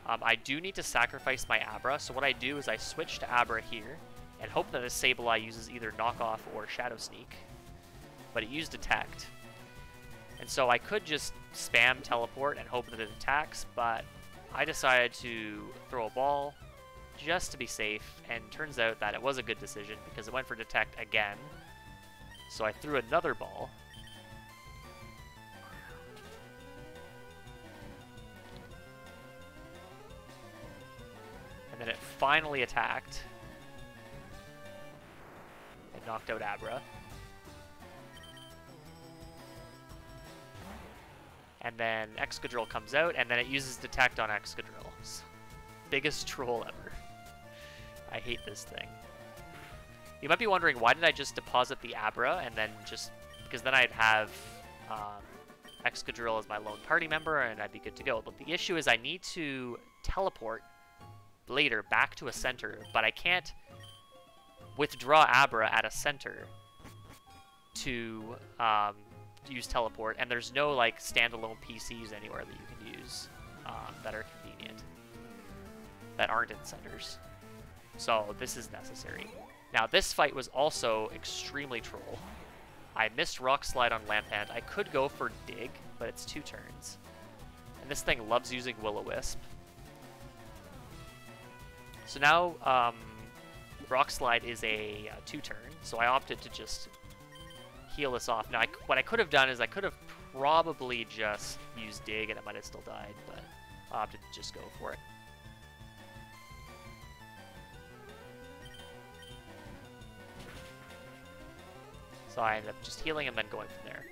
Speaker 1: I do need to sacrifice my Abra, so what I do is I switch to Abra here and hope that the Sableye uses either Knockoff or Shadow Sneak. But it used Detect. And so I could just spam Teleport and hope that it attacks, but I decided to throw a ball just to be safe, and turns out that it was a good decision because it went for Detect again. So I threw another ball. And then it finally attacked. It knocked out Abra. And then Excadrill comes out, and then it uses Detect on Excadrill. Biggest troll ever. I hate this thing. You might be wondering, why did I just deposit the Abra and then just... Because then I'd have Excadrill as my lone party member and I'd be good to go. But the issue is I need to teleport later back to a center, but I can't withdraw Abra at a center to use teleport, and there's no like standalone PCs anywhere that you can use that are convenient, that aren't in centers. So this is necessary. Now this fight was also extremely troll. I missed Rock Slide on Lampant. I could go for Dig, but it's 2 turns. And this thing loves using Will-O-Wisp. So now Rock Slide is a 2-turn, so I opted to just heal this off. Now what I could have done is I could have probably just used Dig and it might have still died, but I opted to just go for it. So I ended up just healing and then going from there.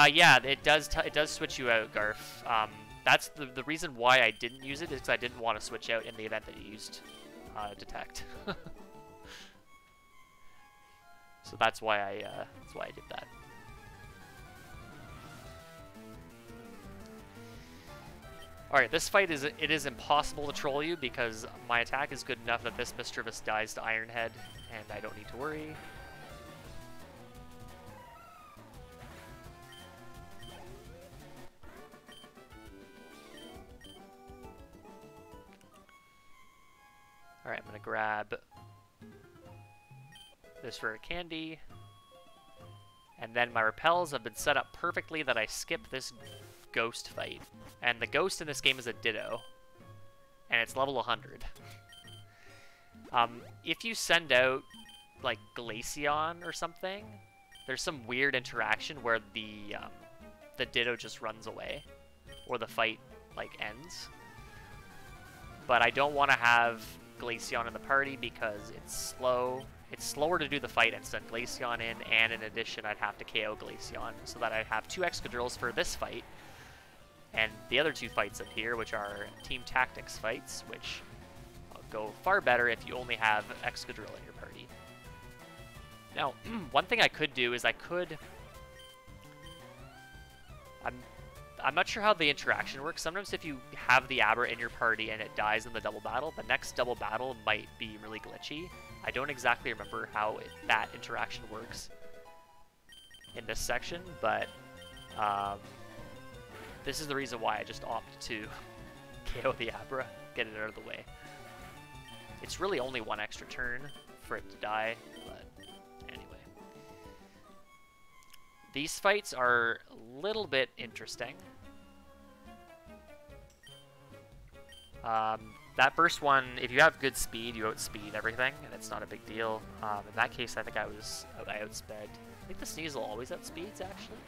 Speaker 1: Yeah, it does switch you out, Garf. That's the reason why I didn't use it is because I didn't want to switch out in the event that you used Detect. So that's why I did that. All right, this fight is impossible to troll you because my attack is good enough that this Mischievous dies to Iron Head, and I don't need to worry. Alright, I'm going to grab this rare candy. And then my repels have been set up perfectly that I skip this ghost fight. And the ghost in this game is a Ditto. And it's level 100. If you send out, like, Glaceon or something, there's some weird interaction where the Ditto just runs away. or the fight, like, ends. But I don't want to have Glaceon in the party because it's slow. It's slower to do the fight and send Glaceon in, and in addition, I'd have to KO Glaceon, so that I'd have 2 Excadrills for this fight, and the other 2 fights in here, which are Team Tactics fights, which go far better if you only have Excadrill in your party. Now, one thing I could do is I'm not sure how the interaction works. Sometimes if you have the Abra in your party and it dies in the double battle, the next double battle might be really glitchy. I don't exactly remember how that interaction works in this section, but this is the reason why I just opt to KO the Abra, get it out of the way. It's really only 1 extra turn for it to die, but anyway. These fights are a little bit interesting. That first one, if you have good speed, you outspeed everything, and it's not a big deal. In that case, I think I outsped. I think the Sneasel always outspeeds, actually.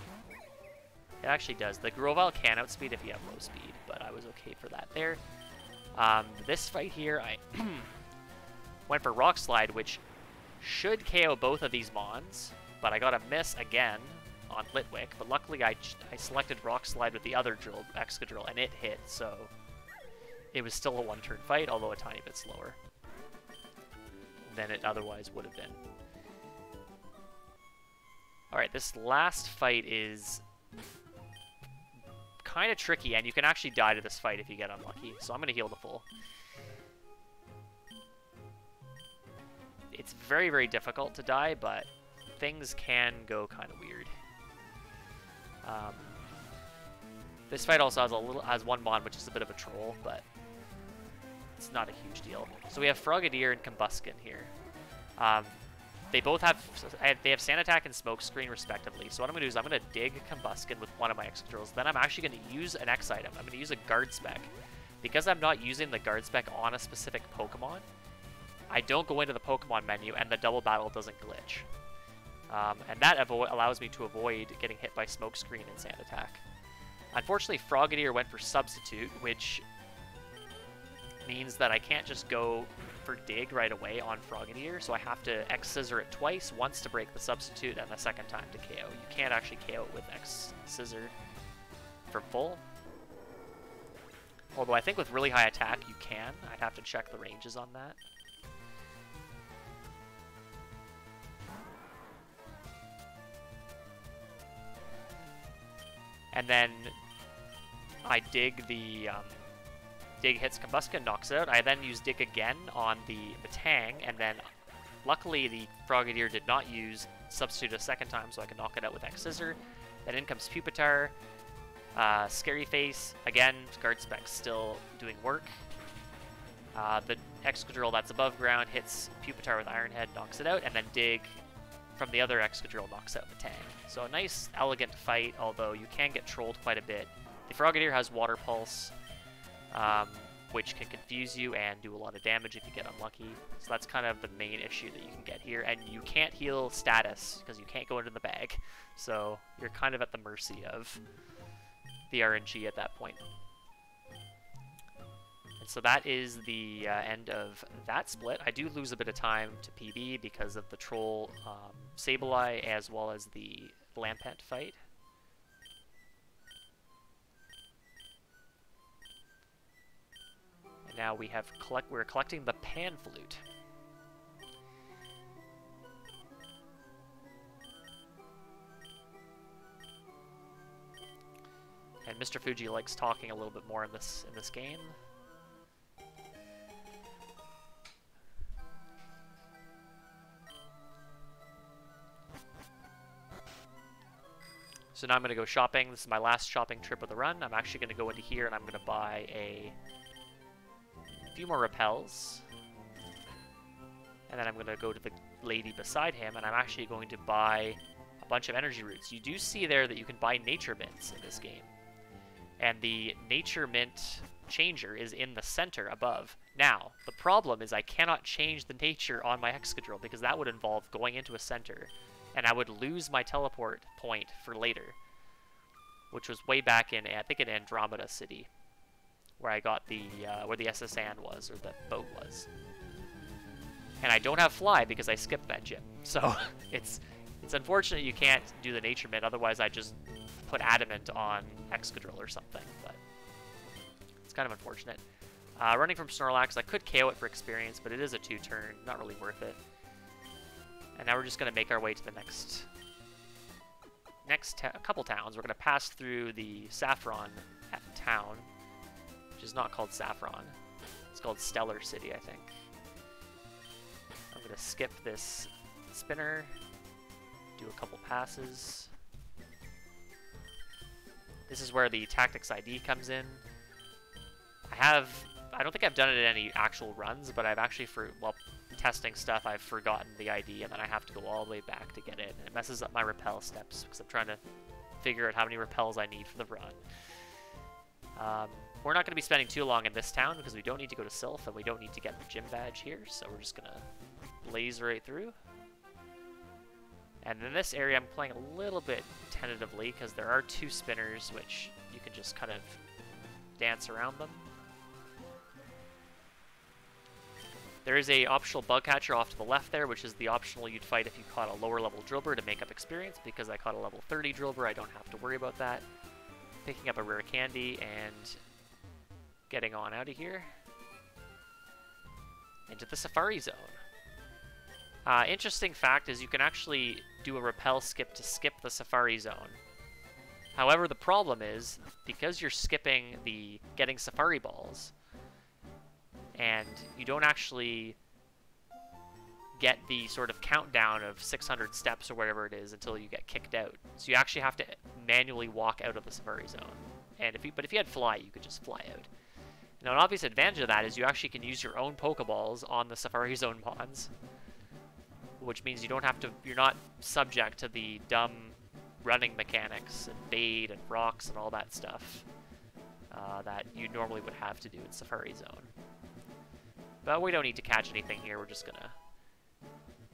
Speaker 1: It actually does. The Grovyle can outspeed if you have low speed, but I was okay for that there. This fight here, I went for Rock Slide, which should KO both of these Mons, but I got a miss again on Litwick, but luckily I selected Rock Slide with the other Excadrill, and it hit, so it was still a 1-turn fight, although a tiny bit slower than it otherwise would have been. Alright, this last fight is kind of tricky, and you can actually die to this fight if you get unlucky, so I'm going to heal to full. It's very, very difficult to die, but things can go kind of weird. This fight also has 1 Mon, which is a bit of a troll, but it's not a huge deal. So we have Frogadier and Combuskin here. They both have Sand Attack and Smoke Screen respectively. So what I'm going to do is I'm going to dig Combuskin with one of my Excadrills. Then I'm actually going to use an X item. I'm going to use a Guard Spec. Because I'm not using the Guard Spec on a specific Pokemon, I don't go into the Pokemon menu and the double battle doesn't glitch. And that allows me to avoid getting hit by Smoke Screen and Sand Attack. Unfortunately, Frogadier went for Substitute, which means that I can't just go for Dig right away on Frogadier, so I have to X-Scissor it twice, once to break the Substitute and the second time to KO. You can't actually KO it with X-Scissor for full. Although I think with really high attack you can. I'd have to check the ranges on that. And then I dig the Dig hits Combuskin, knocks it out. I then use Dig again on the Metang, and then luckily the Frogadier did not use Substitute a second time, so I can knock it out with X-Scissor. Then in comes Pupitar, Scary Face, again, Guard Spec still doing work. The Excadrill that's above ground hits Pupitar with Iron Head, knocks it out, and then Dig from the other Excadrill knocks out Metang. So a nice, elegant fight, although you can get trolled quite a bit. The Frogadier has Water Pulse, which can confuse you and do a lot of damage if you get unlucky. So that's kind of the main issue that you can get here. And you can't heal status because you can't go into the bag. So you're kind of at the mercy of the RNG at that point. And so that is the end of that split. I do lose a bit of time to PB because of the Troll Sableye as well as the Lampent fight. And now we have we're collecting the Pan Flute. And Mr. Fuji likes talking a little bit more in this game. So now I'm going to go shopping. This is my last shopping trip of the run. I'm actually going to go into here and I'm going to buy a few more repels. And then I'm going to go to the lady beside him and I'm actually going to buy a bunch of energy roots. You do see there that you can buy nature mints in this game. And the nature mint changer is in the center above. Now, the problem is I cannot change the nature on my Excadrill because that would involve going into a center. And I would lose my teleport point for later. which was way back in, I think, in Andromeda City, where I got the where the SS Anne was, or the boat was. And I don't have Fly because I skipped that gym, so it's unfortunate you can't do the Nature Mint. Otherwise, I just put Adamant on Excadrill or something, but it's kind of unfortunate. Running from Snorlax, I could KO it for experience, but it is a 2-turn, not really worth it. And now we're just going to make our way to the next couple towns. We're going to pass through the Saffron town, which is not called Saffron. It's called Stellar City, I think. I'm going to skip this spinner, do a couple passes. This is where the Tactics ID comes in. I don't think I've done it in any actual runs, but I've actually, while testing stuff, I've forgotten the ID, and then I have to go all the way back to get it, and it messes up my repel steps, because I'm trying to figure out how many repels I need for the run. We're not going to be spending too long in this town, because we don't need to go to Sylph, and we don't need to get the gym badge here, so we're just going to blaze right through. And in this area, I'm playing a little bit tentatively, because there are 2 spinners, which you can just kind of dance around them. There is a optional bug catcher off to the left there, which is the optional you'd fight if you caught a lower level Drillbur to make up experience. Because I caught a level 30 Drillbur, I don't have to worry about that. Picking up a rare candy and getting on out of here. Into the Safari Zone. Interesting fact is you can actually do a repel skip to skip the Safari Zone. However, the problem is, because you're skipping the getting Safari Balls, and you don't actually get the sort of countdown of 600 steps or whatever it is until you get kicked out. So you actually have to manually walk out of the Safari Zone. And but if you had Fly, you could just fly out. Now, an obvious advantage of that is you actually can use your own Pokeballs on the Safari Zone mons, which means you're not subject to the dumb running mechanics and bait and rocks and all that stuff that you normally would have to do in Safari Zone. But we don't need to catch anything here. We're just going to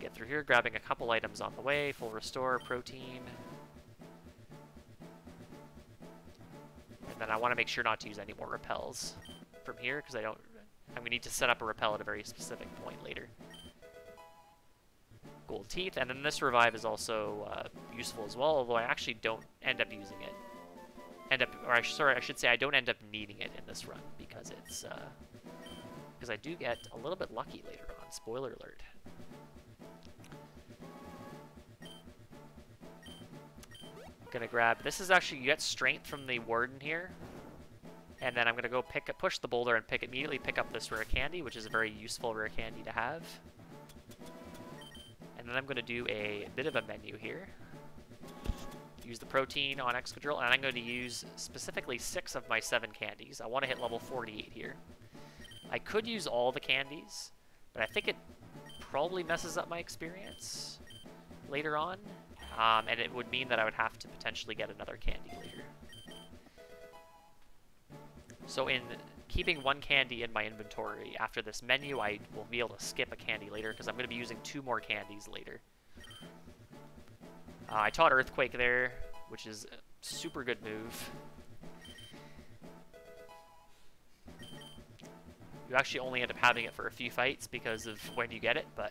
Speaker 1: get through here, grabbing a couple items on the way. Full Restore, Protein. And then I want to make sure not to use any more repels from here, because I'm going to need to set up a repel at a very specific point later. Gold Teeth, and then this Revive is also useful as well, although I actually don't end up using it. I should say I don't end up needing it in this run, because it's... because I do get a little bit lucky later on. Spoiler alert. Gonna grab... This is actually... You get Strength from the Warden here. And then I'm gonna go push the boulder and immediately pick up this rare candy, which is a very useful rare candy to have. And then I'm gonna do a bit of a menu here. Use the Protein on Excadrill, and I'm going to use specifically 6 of my 7 candies. I want to hit level 48 here. I could use all the candies, but I think it probably messes up my experience later on, and it would mean that I would have to potentially get another candy later. So in keeping 1 candy in my inventory after this menu, I will be able to skip a candy later, because I'm going to be using 2 more candies later. I taught Earthquake there, which is a super good move. You actually only end up having it for a few fights because of when you get it, but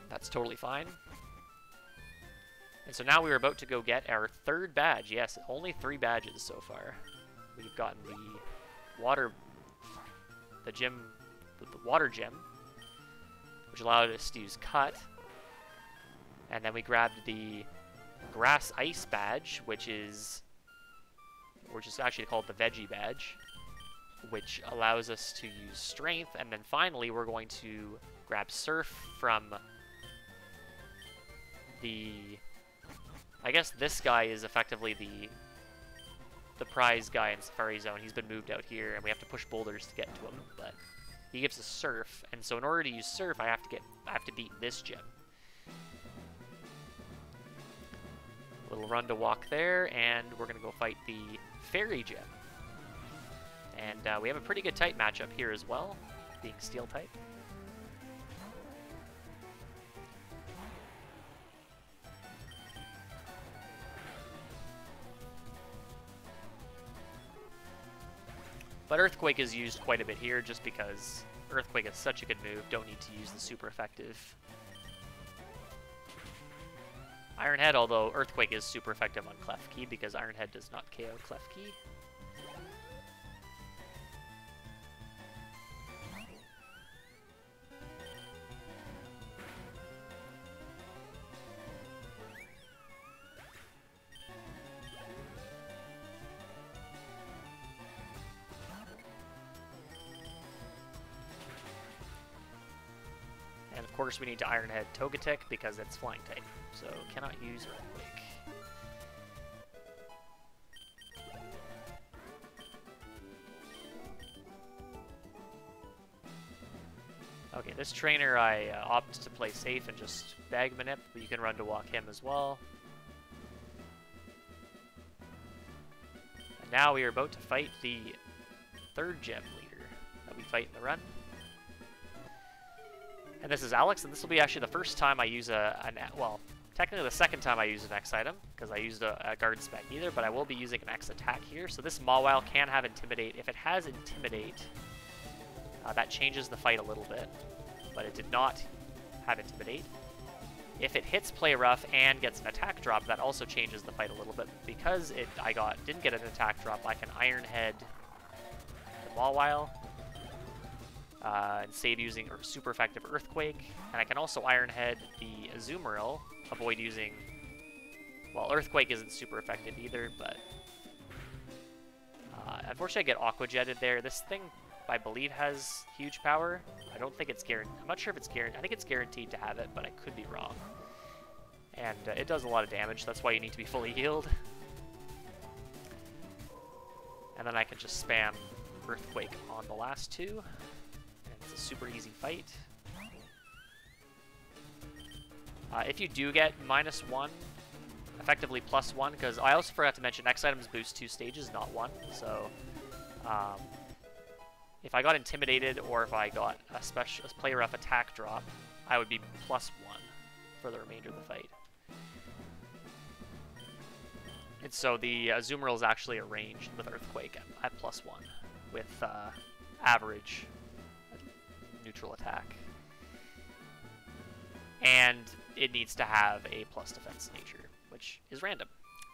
Speaker 1: that's totally fine. And so now we're about to go get our 3rd badge. Yes, only 3 badges so far. We've gotten the water gem, which allowed us to use Cut. And then we grabbed the Grass Ice badge, which is actually called the Veggie badge, which allows us to use Strength. And then finally, we're going to grab Surf from the... I guess this guy is effectively the prize guy in Safari Zone. He's been moved out here, and we have to push boulders to get to him. But he gives us Surf, and so in order to use Surf, I have to beat this gym. Little run to walk there, and we're going to go fight the Fairy Gym. And we have a pretty good type matchup here as well, being Steel type. But Earthquake is used quite a bit here just because Earthquake is such a good move. Don't need to use the super effective Iron Head, although Earthquake is super effective on Klefki because Iron Head does not KO Klefki. And of course we need to Iron Head Togetic because it's flying type, so cannot use Earthquake. Okay, this trainer I opt to play safe and just bag manip, but you can run to walk him as well. And now we are about to fight the third gym leader that we fight in the run. And this is Alex, and this will be actually the first time I use well, technically the second time I use an X item, because I used a guard spec either, but I will be using an X attack here. So this Mawile can have Intimidate. If it has Intimidate, that changes the fight a little bit, but it did not have Intimidate. If it hits Play Rough and gets an attack drop, that also changes the fight a little bit. Because I didn't get an attack drop, I can Iron Head the Mawile, and save using super effective Earthquake, and I can also Iron Head the Azumarill, avoid using, well, Earthquake isn't super effective either, but unfortunately I get Aqua Jetted there. This thing, I believe, has huge power. I don't think it's guaranteed. I'm not sure if it's guaranteed. I think it's guaranteed to have it, but I could be wrong. And it does a lot of damage. That's why you need to be fully healed. And then I can just spam Earthquake on the last two. And it's a super easy fight. If you do get -1, effectively +1, because I also forgot to mention X items boost 2 stages, not 1. So if I got Intimidated or if I got a Play Rough attack drop, I would be +1 for the remainder of the fight. And so the Azumarill is actually arranged with Earthquake at +1 with average neutral attack. And it needs to have a plus defense nature, which is random.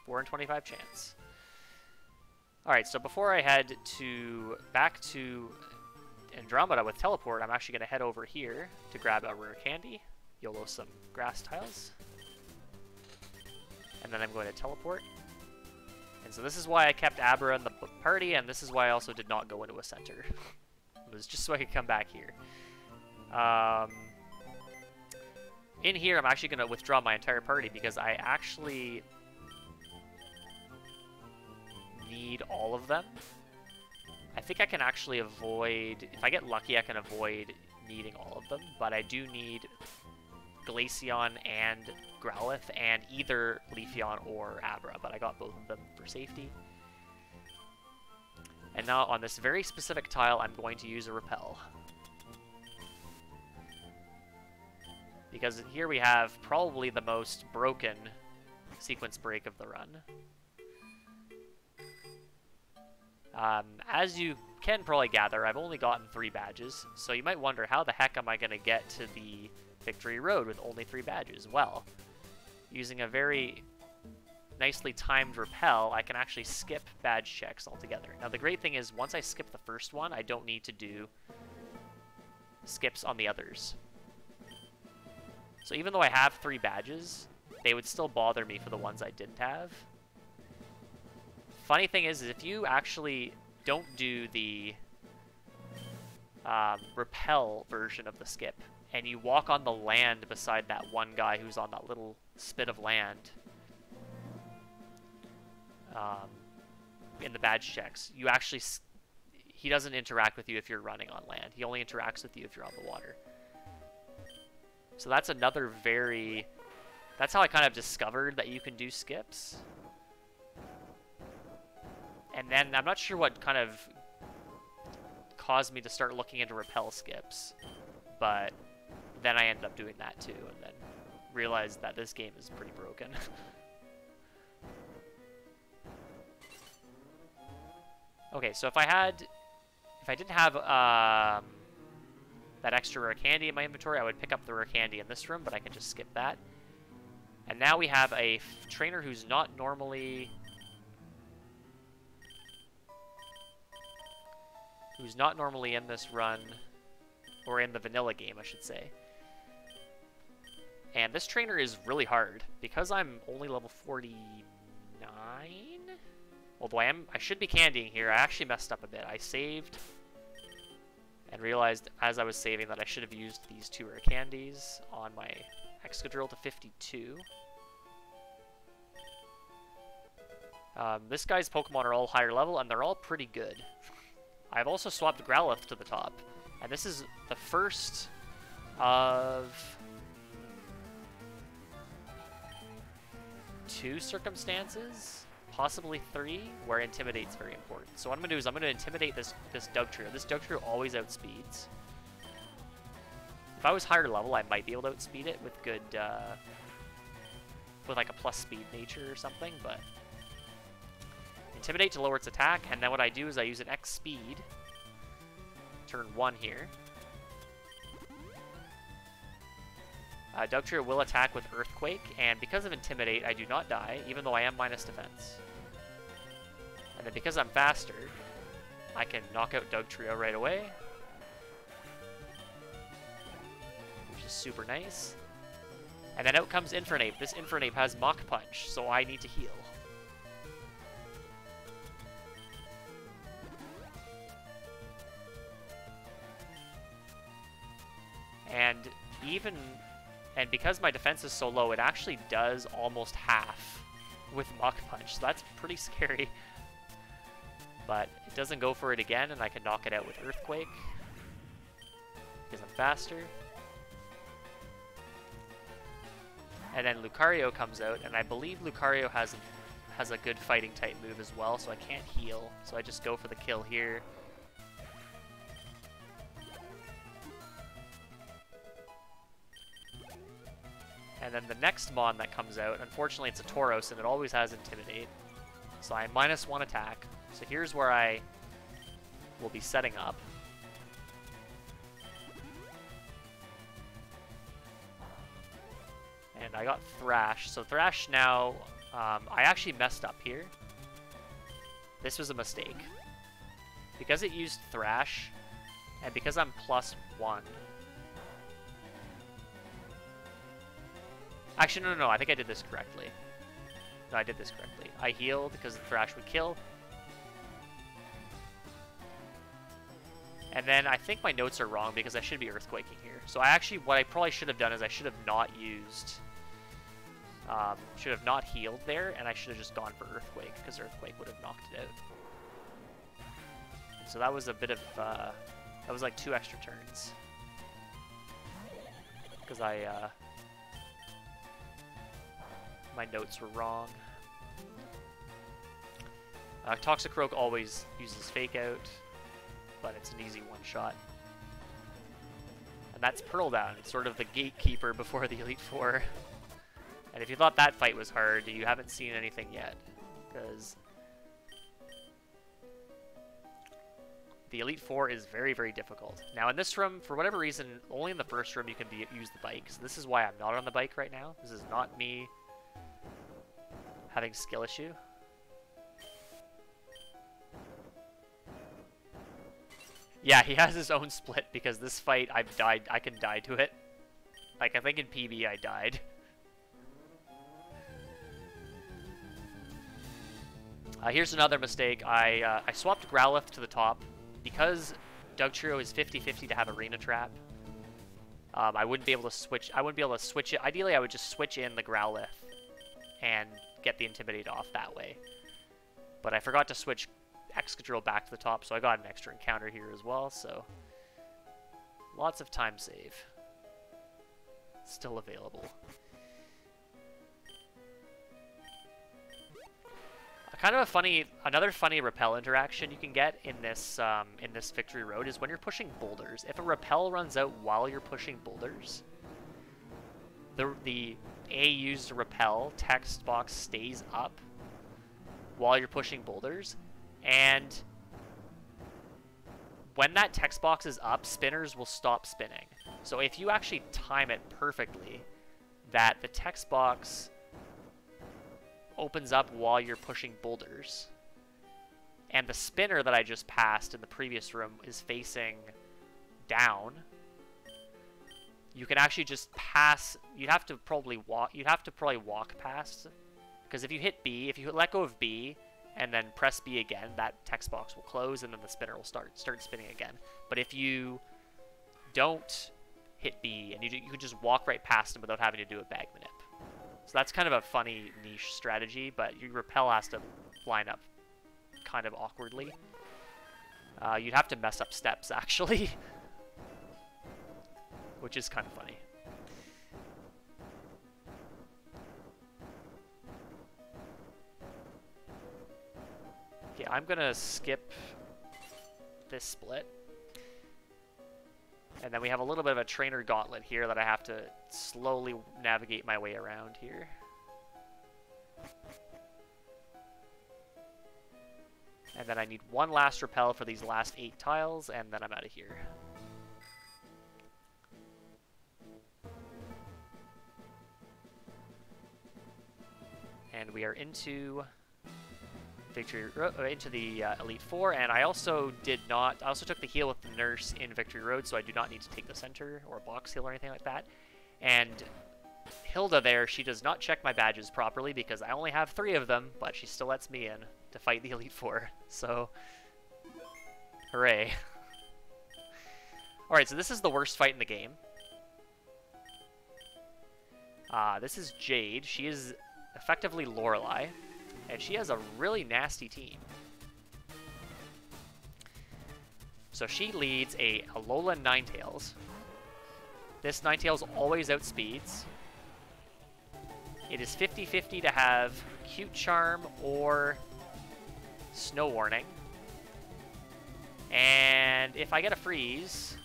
Speaker 1: 4 in 25 chance. Alright, so before I head back to Andromeda with Teleport, I'm actually going to head over here to grab a rare candy, YOLO some grass tiles, and then I'm going to teleport. And so this is why I kept Abra in the party, and this is why I also did not go into a center. It was just so I could come back here. In here, I'm actually going to withdraw my entire party because I actually need all of them. I think I can actually avoid, if I get lucky, I can avoid needing all of them, but I do need Glaceon and Growlithe and either Leafeon or Abra, but I got both of them for safety. And now on this very specific tile, I'm going to use a Repel. Because here we have probably the most broken sequence break of the run. As you can probably gather, I've only gotten 3 badges, so you might wonder, how the heck am I going to get to the Victory Road with only 3 badges? Well, using a very nicely timed Repel, I can actually skip badge checks altogether. Now the great thing is, once I skip the first one, I don't need to do skips on the others. So even though I have 3 badges, they would still bother me for the ones I didn't have. Funny thing is if you actually don't do the Repel version of the skip, and you walk on the land beside that one guy who's on that little spit of land in the badge checks, you actually, he doesn't interact with you if you're running on land. He only interacts with you if you're on the water. So that's another that's how I kind of discovered that you can do skips. And then I'm not sure what kind of caused me to start looking into Repel skips, but then I ended up doing that too, and then realized that this game is pretty broken. Okay, so if I had If I didn't have that extra rare candy in my inventory, I would pick up the rare candy in this room, but I can just skip that. And now we have a trainer who's not normally... in this run, or in the vanilla game, I should say. And this trainer is really hard, because I'm only level 49? Although I should be candying here. I actually messed up a bit. I saved and realized as I was saving that I should have used these 2 rare candies on my Excadrill to 52. This guy's Pokemon are all higher level, and they're all pretty good. I've also swapped Growlithe to the top, and this is the first of 2 circumstances, possibly 3, where Intimidate's very important. So what I'm going to do is I'm going to Intimidate this Dugtrio. This Dugtrio always outspeeds. If I was higher level, I might be able to outspeed it with good, with like a plus speed nature or something, but... Intimidate to lower its attack, and then what I do is I use an X speed, turn 1 here. Dugtrio will attack with Earthquake, and because of Intimidate, I do not die, even though I am minus defense. And then because I'm faster, I can knock out Dugtrio right away, which is super nice. And then out comes Infernape. This Infernape has Mach Punch, so I need to heal. And because my defense is so low, it actually does almost half with Mach Punch, so that's pretty scary. But it doesn't go for it again, and I can knock it out with Earthquake because I'm faster. And then Lucario comes out, and I believe Lucario has a good fighting type move as well, so I can't heal. So I just go for the kill here. And then the next Mon that comes out, unfortunately it's a Tauros, and it always has Intimidate. So I -1 attack. So here's where I will be setting up. And I got Thrash. So Thrash now, I actually messed up here. This was a mistake. Because it used Thrash, and because I'm +1. Actually, no, I think I did this correctly. No, I did this correctly. I healed because the Thrash would kill. And then I think my notes are wrong because I should be Earthquaking here. So what I probably should have done is I should have not used... should have not healed there, and I should have just gone for Earthquake, because Earthquake would have knocked it out. So that was a bit of... that was like 2 extra turns. Because my notes were wrong. Toxicroak always uses Fake Out, but it's an easy one-shot. And that's Pearl Down. It's sort of the gatekeeper before the Elite Four. And if you thought that fight was hard, you haven't seen anything yet, because the Elite Four is very, very difficult. Now in this room, for whatever reason, only in the first room you can use the bike. So this is why I'm not on the bike right now. This is not me having skill issue. Yeah, he has his own split because this fight I can die to it. Like, I think in PB I died. Here's another mistake. I swapped Growlithe to the top because Dugtrio is 50-50 to have Arena Trap. I wouldn't be able to switch. I wouldn't be able to switch it. Ideally, I would just switch in the Growlithe and get the Intimidate off that way. But I forgot to switch Excadrill back to the top, so I got an extra encounter here as well. So lots of time save still available. Another funny repel interaction you can get in this Victory Road is when you're pushing boulders. If a repel runs out while you're pushing boulders, the A used repel text box stays up while you're pushing boulders, and when that text box is up, spinners will stop spinning. So if you actually time it perfectly, that the text box opens up while you're pushing boulders, and the spinner that I just passed in the previous room is facing down, you can actually just pass. You'd have to probably walk past, because if you hit B, if you let go of B and then press B again, that text box will close and then the spinner will start spinning again. But if you don't hit B and you can just walk right past them without having to do a bag manip. So that's kind of a funny niche strategy, but your repel has to line up kind of awkwardly. You'd have to mess up steps actually, which is kind of funny. Okay, I'm gonna skip this split. And then we have a little bit of a trainer gauntlet here that I have to slowly navigate my way around here. And then I need one last repel for these last 8 tiles, and then I'm out of here. And we are into into the Elite Four, and I also took the heal with the nurse in Victory Road, so I do not need to take the center or box heal or anything like that. And Hilda there, she does not check my badges properly because I only have 3 of them, but she still lets me in to fight the Elite Four, so hooray. Alright, so this is the worst fight in the game. This is Jade. She is effectively Lorelei. And she has a really nasty team. So she leads a Alolan Ninetales. This Ninetales always outspeeds. It is 50-50 to have Cute Charm or Snow Warning. And if I get a freeze,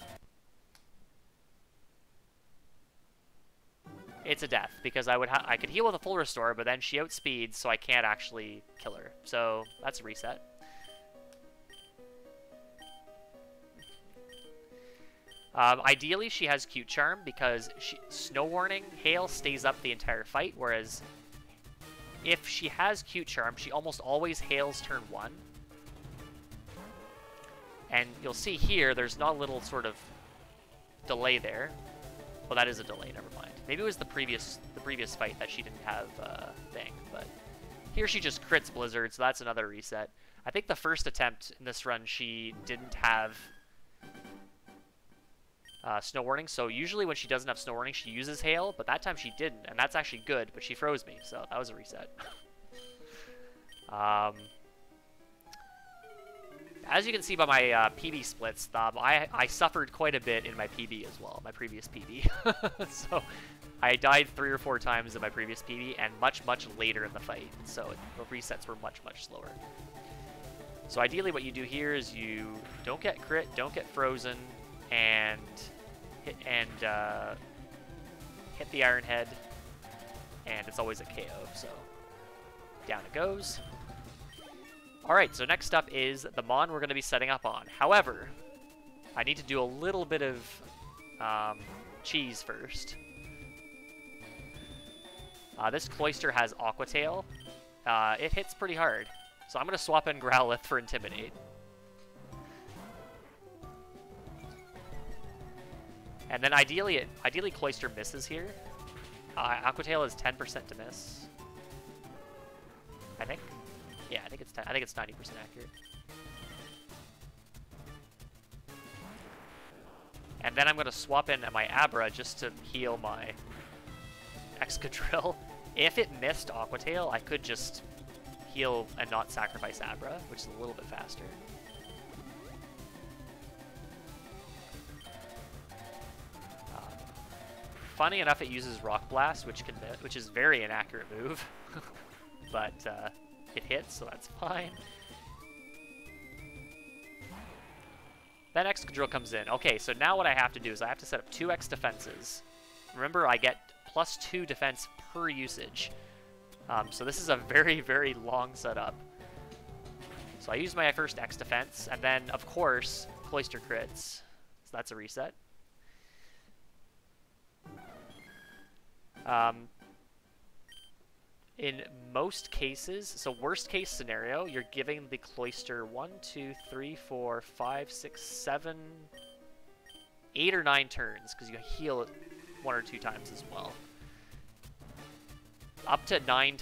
Speaker 1: it's a death, because I could heal with a full restore, but then she outspeeds, so I can't actually kill her. So that's a reset. Ideally, she has Cute Charm, because Snow Warning, Hail stays up the entire fight, whereas if she has Cute Charm, she almost always Hails turn 1. And you'll see here, there's not a little sort of delay there. Well, that is a delay, never mind. Maybe it was the previous fight that she didn't have thing, but here she just crits Blizzard, so that's another reset. I think the first attempt in this run she didn't have Snow Warning, so usually when she doesn't have Snow Warning she uses Hail, but that time she didn't, and that's actually good, but she froze me, so that was a reset. As you can see by my PB splits, I suffered quite a bit in my PB as well, my previous PB. So I died 3 or 4 times in my previous PB, and much, much later in the fight. So the resets were much, much slower. So ideally what you do here is you don't get crit, don't get frozen, and hit the Iron Head, and it's always a KO, so down it goes. Alright, so next up is the Mon we're going to be setting up on. However, I need to do a little bit of cheese first. This Cloyster has Aqua Tail. It hits pretty hard. So I'm going to swap in Growlithe for Intimidate. And then ideally Cloyster misses here. Aqua Tail is 10% to miss, I think. Yeah, I think it's 90% accurate. And then I'm going to swap in my Abra just to heal my Excadrill. If it missed Aqua Tail, I could just heal and not sacrifice Abra, which is a little bit faster. Funny enough, it uses Rock Blast, which is very inaccurate move, but it hits, so that's fine. Then Excadrill comes in. Okay, so now what I have to do is I have to set up 2x defenses. Remember, I get +2 defense per usage. So this is a very, very long setup. So I use my first X defense, and then, of course, Cloister crits, so that's a reset. In most cases, so worst case scenario, you're giving the Cloister 1, 2, 3, 4, 5, 6, 7, 8 or 9 turns, because you heal it 1 or 2 times as well. Up to 9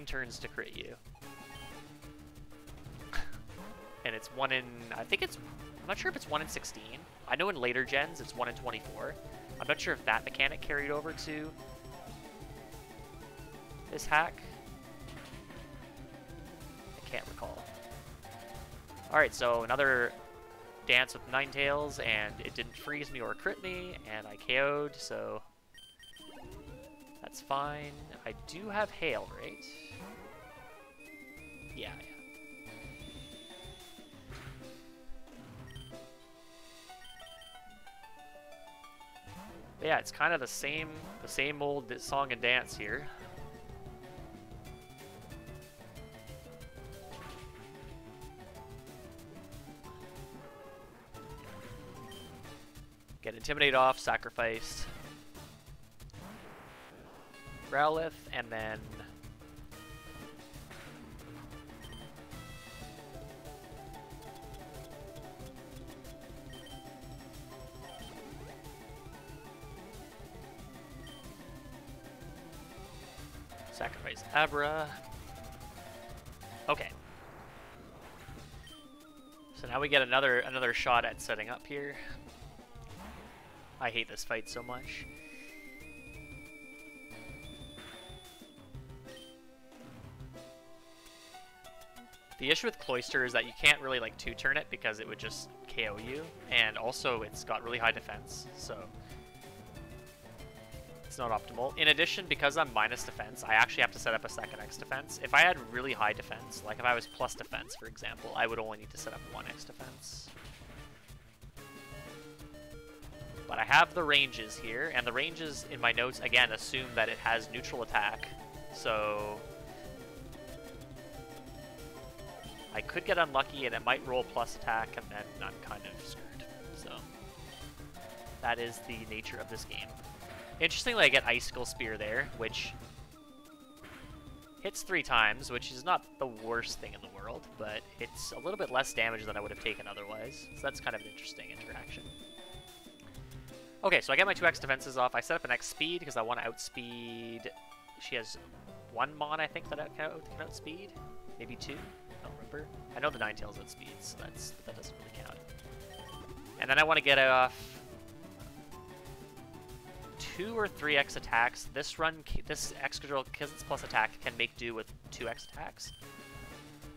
Speaker 1: turns to crit you. And it's 1 in, I think it's, I'm not sure if it's 1 in 16. I know in later gens it's 1 in 24. I'm not sure if that mechanic carried over to this hack. I can't recall. Alright, so another dance with Ninetales, and it didn't freeze me or crit me, and I KO'd, so that's fine. I do have Hail, right? Yeah. But yeah, it's kind of the same old song and dance here. Get Intimidate off, sacrificed Growlithe, and then sacrifice Abra. Okay. So now we get another shot at setting up here. I hate this fight so much. The issue with Cloister is that you can't really like 2-turn it because it would just KO you, and also it's got really high defense, so it's not optimal. In addition, because I'm minus defense, I actually have to set up a second X defense. If I had really high defense, like if I was plus defense, for example, I would only need to set up 1 X defense. But I have the ranges here, and the ranges in my notes, again, assume that it has neutral attack, so I could get unlucky and it might roll plus attack, and then I'm kind of screwed. So that is the nature of this game. Interestingly, I get Icicle Spear there, which hits 3 times, which is not the worst thing in the world, but it's a little bit less damage than I would have taken otherwise, so that's kind of an interesting interaction. Okay, so I get my 2x defenses off. I set up an X speed because I want to outspeed. She has 1 Mon, I think, that can outspeed. Maybe 2. I don't remember. I know the Ninetales outspeeds, so that doesn't really count. And then I want to get off 2 or 3x attacks. This X control, because it's plus attack, can make do with 2x attacks.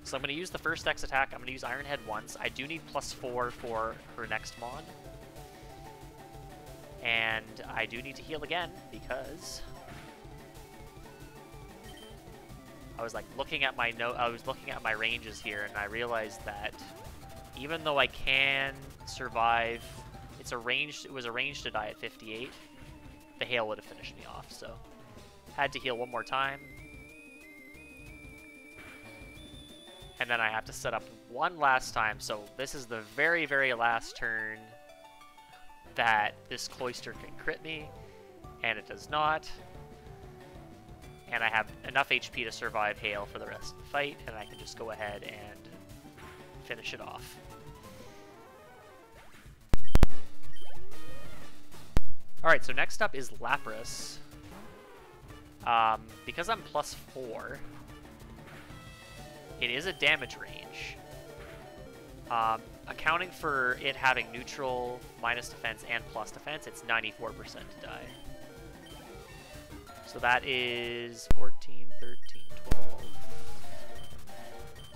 Speaker 1: So I'm going to use the first X attack. I'm going to use Iron Head once. I do need +4 for her next Mon. And I do need to heal again because I was like looking at my ranges here, and I realized that even though I can survive, it was arranged to die at 58. The hail would have finished me off, so had to heal one more time. And then I have to set up one last time, so this is the very, very last turn that this Cloister can crit me, and it does not. And I have enough HP to survive hail for the rest of the fight, and I can just go ahead and finish it off. Alright, so next up is Lapras. Because I'm +4, it is a damage range. Accounting for it having neutral, minus defense, and plus defense, it's 94% to die. So that is 14, 13, 12.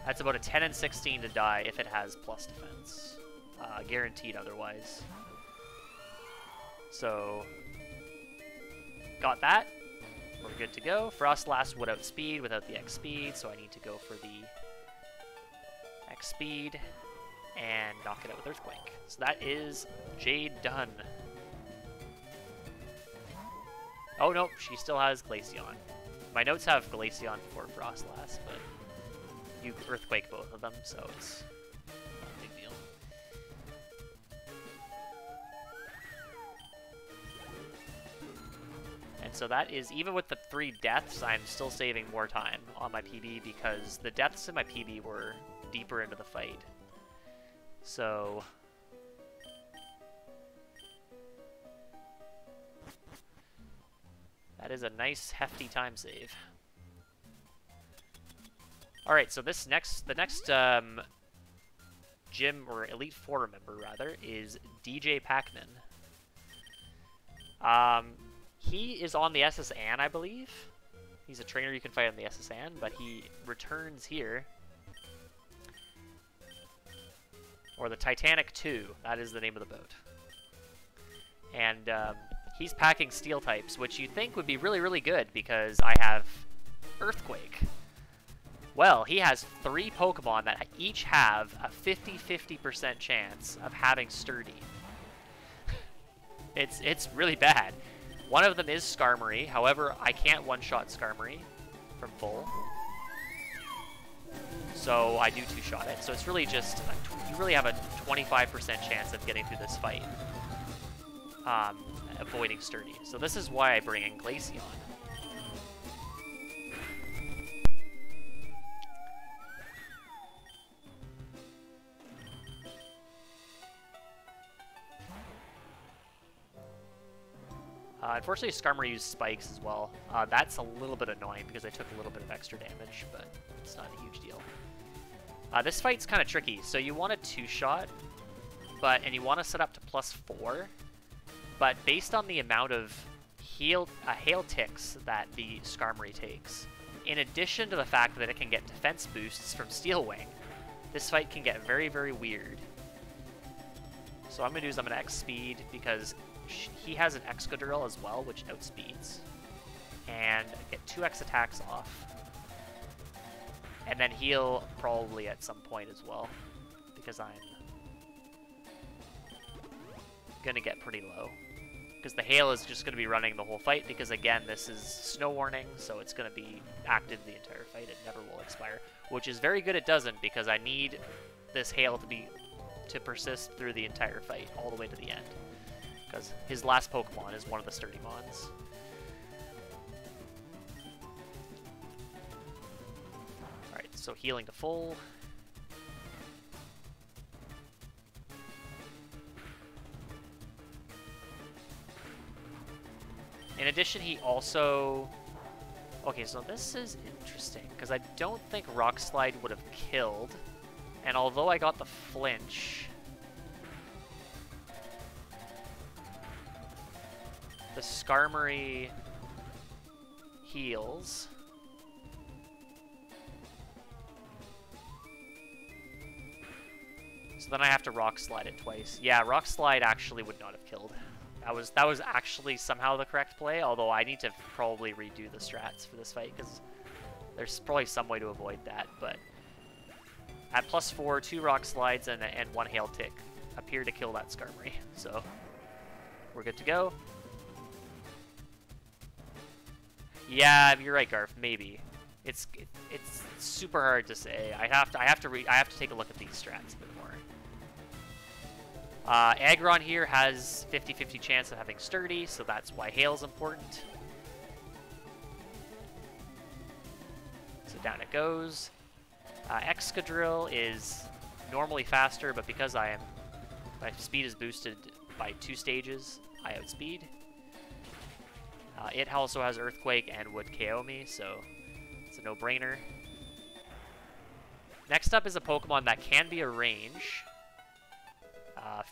Speaker 1: That's about a 10 and 16 to die if it has plus defense. Guaranteed otherwise. So, got that. We're good to go. Frostlass would outspeed without the X speed, so I need to go for the X speed and knock it out with Earthquake. So that is Jade done. Oh no, she still has Glaceon. My notes have Glaceon before Frostlass, but you Earthquake both of them, so it's not a big deal. And so that is, even with the 3 deaths, I'm still saving more time on my PB because the deaths in my PB were deeper into the fight. So... that is a nice, hefty time save. Alright, so the next gym, or Elite Four member, rather, is DJ Pacman. He is on the SS Anne, I believe. He's a trainer you can fight on the SS Anne, but he returns here. Or the Titanic 2, that is the name of the boat. And he's packing steel types, which you think would be really, really good because I have Earthquake. Well, he has 3 Pokemon that each have a 50-50% chance of having Sturdy. It's really bad. One of them is Skarmory, however, I can't one-shot Skarmory from full. So I do 2-shot it. So it's really just, you really have a 25% chance of getting through this fight. Avoiding Sturdy. So this is why I bring in Glaceon. Unfortunately, Skarmory used spikes as well. That's a little bit annoying because I took a little bit of extra damage, but it's not a huge deal. This fight's kind of tricky. So you want a 2-shot, and you want to set up to +4, but based on the amount of hail ticks that the Skarmory takes, in addition to the fact that it can get defense boosts from Steel Wing, this fight can get very, very weird. So what I'm going to do is I'm going to X-Speed because he has an Excadrill as well, which outspeeds. And get 2 X attacks off. And then heal probably at some point as well, because I'm going to get pretty low. Because the hail is just going to be running the whole fight, because again, this is Snow Warning, so it's going to be active the entire fight. It never will expire, which is very good it doesn't, because I need this hail to persist through the entire fight, all the way to the end. Because his last Pokemon is one of the Sturdy Mons. Alright, so healing to full. In addition, he also... okay, so this is interesting, because I don't think Rock Slide would have killed. And although I got the flinch... the Skarmory heals. So then I have to Rock Slide it twice. Yeah, Rock Slide actually would not have killed. That was actually somehow the correct play, although I need to probably redo the strats for this fight, because there's probably some way to avoid that, but at +4, 2 Rock Slides and 1 Hail Tick appear to kill that Skarmory, so we're good to go. Yeah, you're right, Garf. Maybe it's super hard to say. I have to take a look at these strats a bit more. Aggron here has 50-50 chance of having Sturdy, so that's why Hail's important. So down it goes. Excadrill is normally faster, but because my speed is boosted by 2 stages, I outspeed. It also has Earthquake and would KO me, so it's a no-brainer. Next up is a Pokemon that can be a range.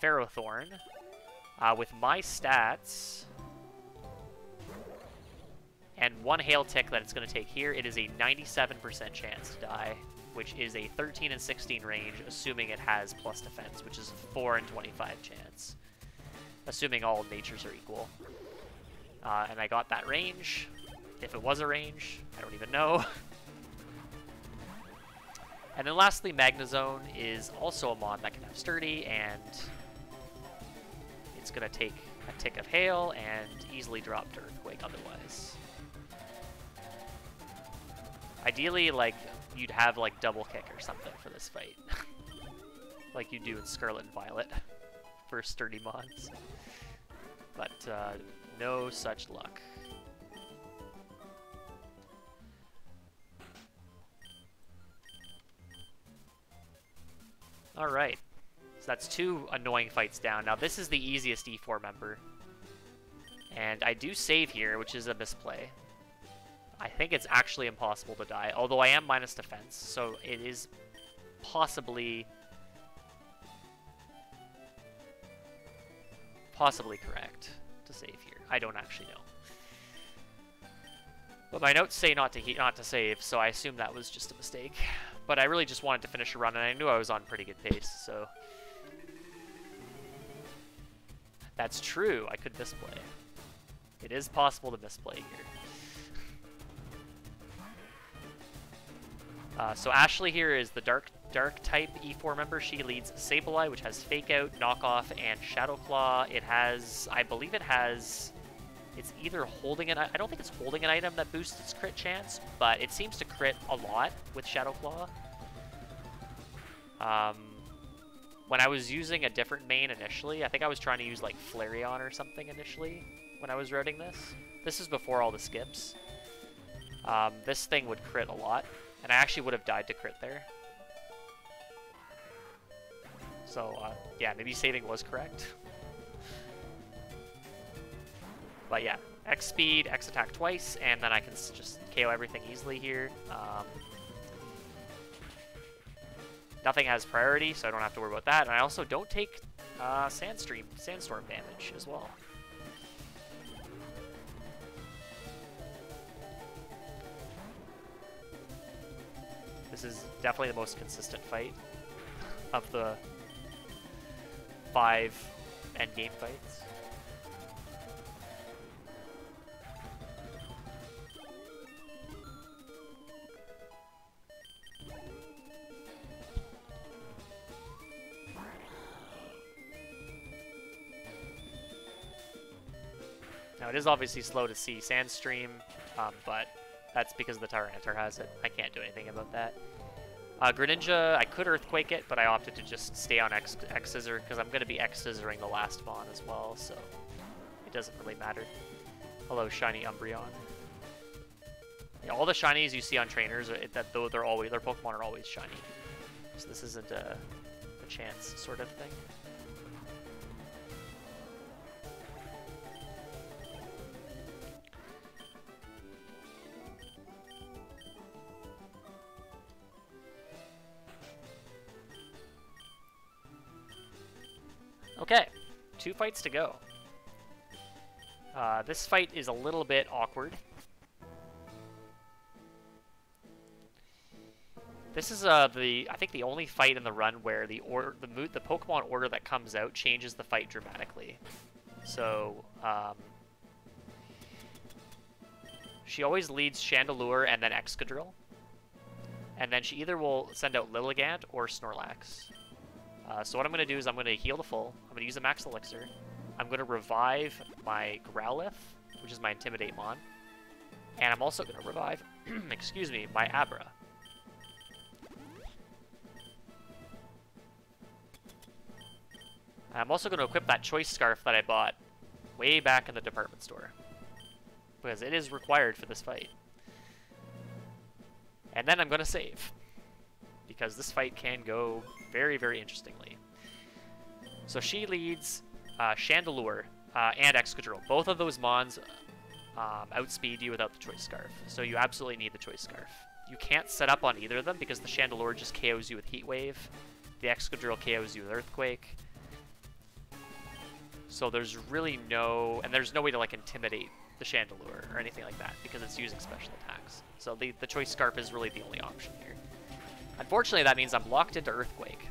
Speaker 1: Ferrothorn. With my stats and 1 Hail Tick that it's going to take here, it is a 97% chance to die, which is a 13 and 16 range, assuming it has plus defense, which is a 4 and 25 chance. Assuming all natures are equal. And I got that range. If it was a range, I don't even know. And then lastly, Magnezone is also a mon that can have Sturdy, and it's going to take a tick of Hail and easily drop to Earthquake otherwise. Ideally, like, you'd have, like, double kick or something for this fight. Like you do in Scarlet and Violet for Sturdy mons. But, no such luck. Alright. So that's 2 annoying fights down. Now this is the easiest E4 member. And I do save here, which is a misplay. I think it's actually impossible to die, although I am minus defense, so it is possibly correct to save here. I don't actually know. But my notes say not to save, so I assume that was just a mistake. But I really just wanted to finish a run, and I knew I was on pretty good pace, so... That's true, I could misplay. It is possible to misplay here. So Ashley here is the dark type E4 member. She leads Sableye, which has Fake Out, Knockoff, and Shadow Claw. It has, I believe it has, it's either holding I don't think it's holding an item that boosts its crit chance, but it seems to crit a lot with Shadow Claw. When I was using a different main initially, I think I was trying to use like Flareon or something initially when I was routing this. This is before all the skips. This thing would crit a lot. And I actually would have died to crit there. So, yeah, maybe saving was correct. But yeah, X speed, X attack twice, and then I can just KO everything easily here. Nothing has priority, so I don't have to worry about that. And I also don't take sandstorm damage as well. This is definitely the most consistent fight of the 5 endgame fights. Now it is obviously slow to see Sandstream, but that's because the Tyranitar has it. I can't do anything about that. Greninja, I could Earthquake it, but I opted to just stay on X-Scissor because I'm going to be X-Scissoring the last Mon as well, so it doesn't really matter. Hello, Shiny Umbreon. Yeah, all the shinies you see on trainers, their Pokemon are always shiny. So this isn't a chance sort of thing. Okay, 2 fights to go. This fight is a little bit awkward. This is I think the only fight in the run where the Pokemon order that comes out changes the fight dramatically. So she always leads Chandelure and then Excadrill, and then she either will send out Lilligant or Snorlax. So what I'm going to do is I'm going to heal to full. I'm going to use a Max Elixir. I'm going to revive my Growlithe, which is my Intimidate Mon. And I'm also going to revive, excuse me, my Abra. I'm also going to equip that Choice Scarf that I bought way back in the department store, because it is required for this fight. And then I'm going to save, because this fight can go very, very interestingly. So she leads Chandelure and Excadrill. Both of those Mons outspeed you without the Choice Scarf, so you absolutely need the Choice Scarf. You can't set up on either of them because the Chandelure just KOs you with Heat Wave. The Excadrill KOs you with Earthquake. So there's really there's no way to like intimidate the Chandelure or anything like that because it's using special attacks. So the Choice Scarf is really the only option here. Unfortunately, that means I'm locked into Earthquake,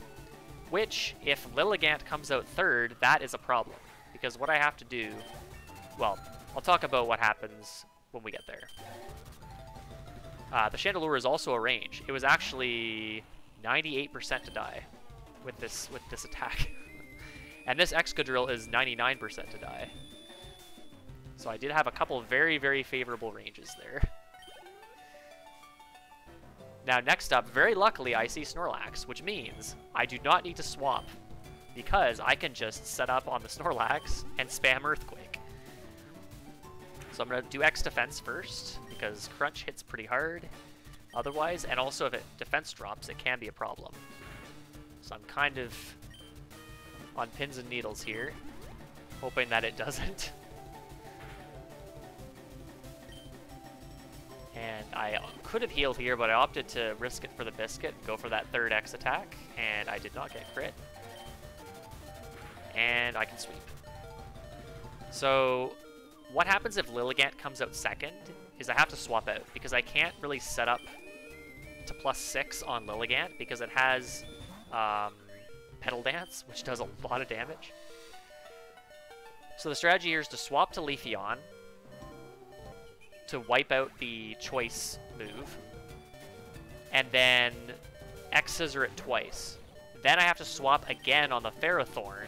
Speaker 1: which, if Lilligant comes out third, that is a problem. Because what I have to do... Well, I'll talk about what happens when we get there. The Chandelure is also a range. It was actually 98% to die with this attack. And this Excadrill is 99% to die. So I did have a couple of very, very favorable ranges there. Now, next up, very luckily, I see Snorlax, which means I do not need to swap because I can just set up on the Snorlax and spam Earthquake. So I'm going to do X defense first because Crunch hits pretty hard otherwise, and also if defense drops, it can be a problem. So I'm kind of on pins and needles here, hoping that it doesn't. And I could have healed here, but I opted to risk it for the biscuit and go for that third X attack, and I did not get crit. And I can sweep. So what happens if Lilligant comes out second is I have to swap out, because I can't really set up to +6 on Lilligant because it has Petal Dance, which does a lot of damage. So the strategy here is to swap to Leafeon to wipe out the choice move, and then X-Scissor it twice. Then I have to swap again on the Ferrothorn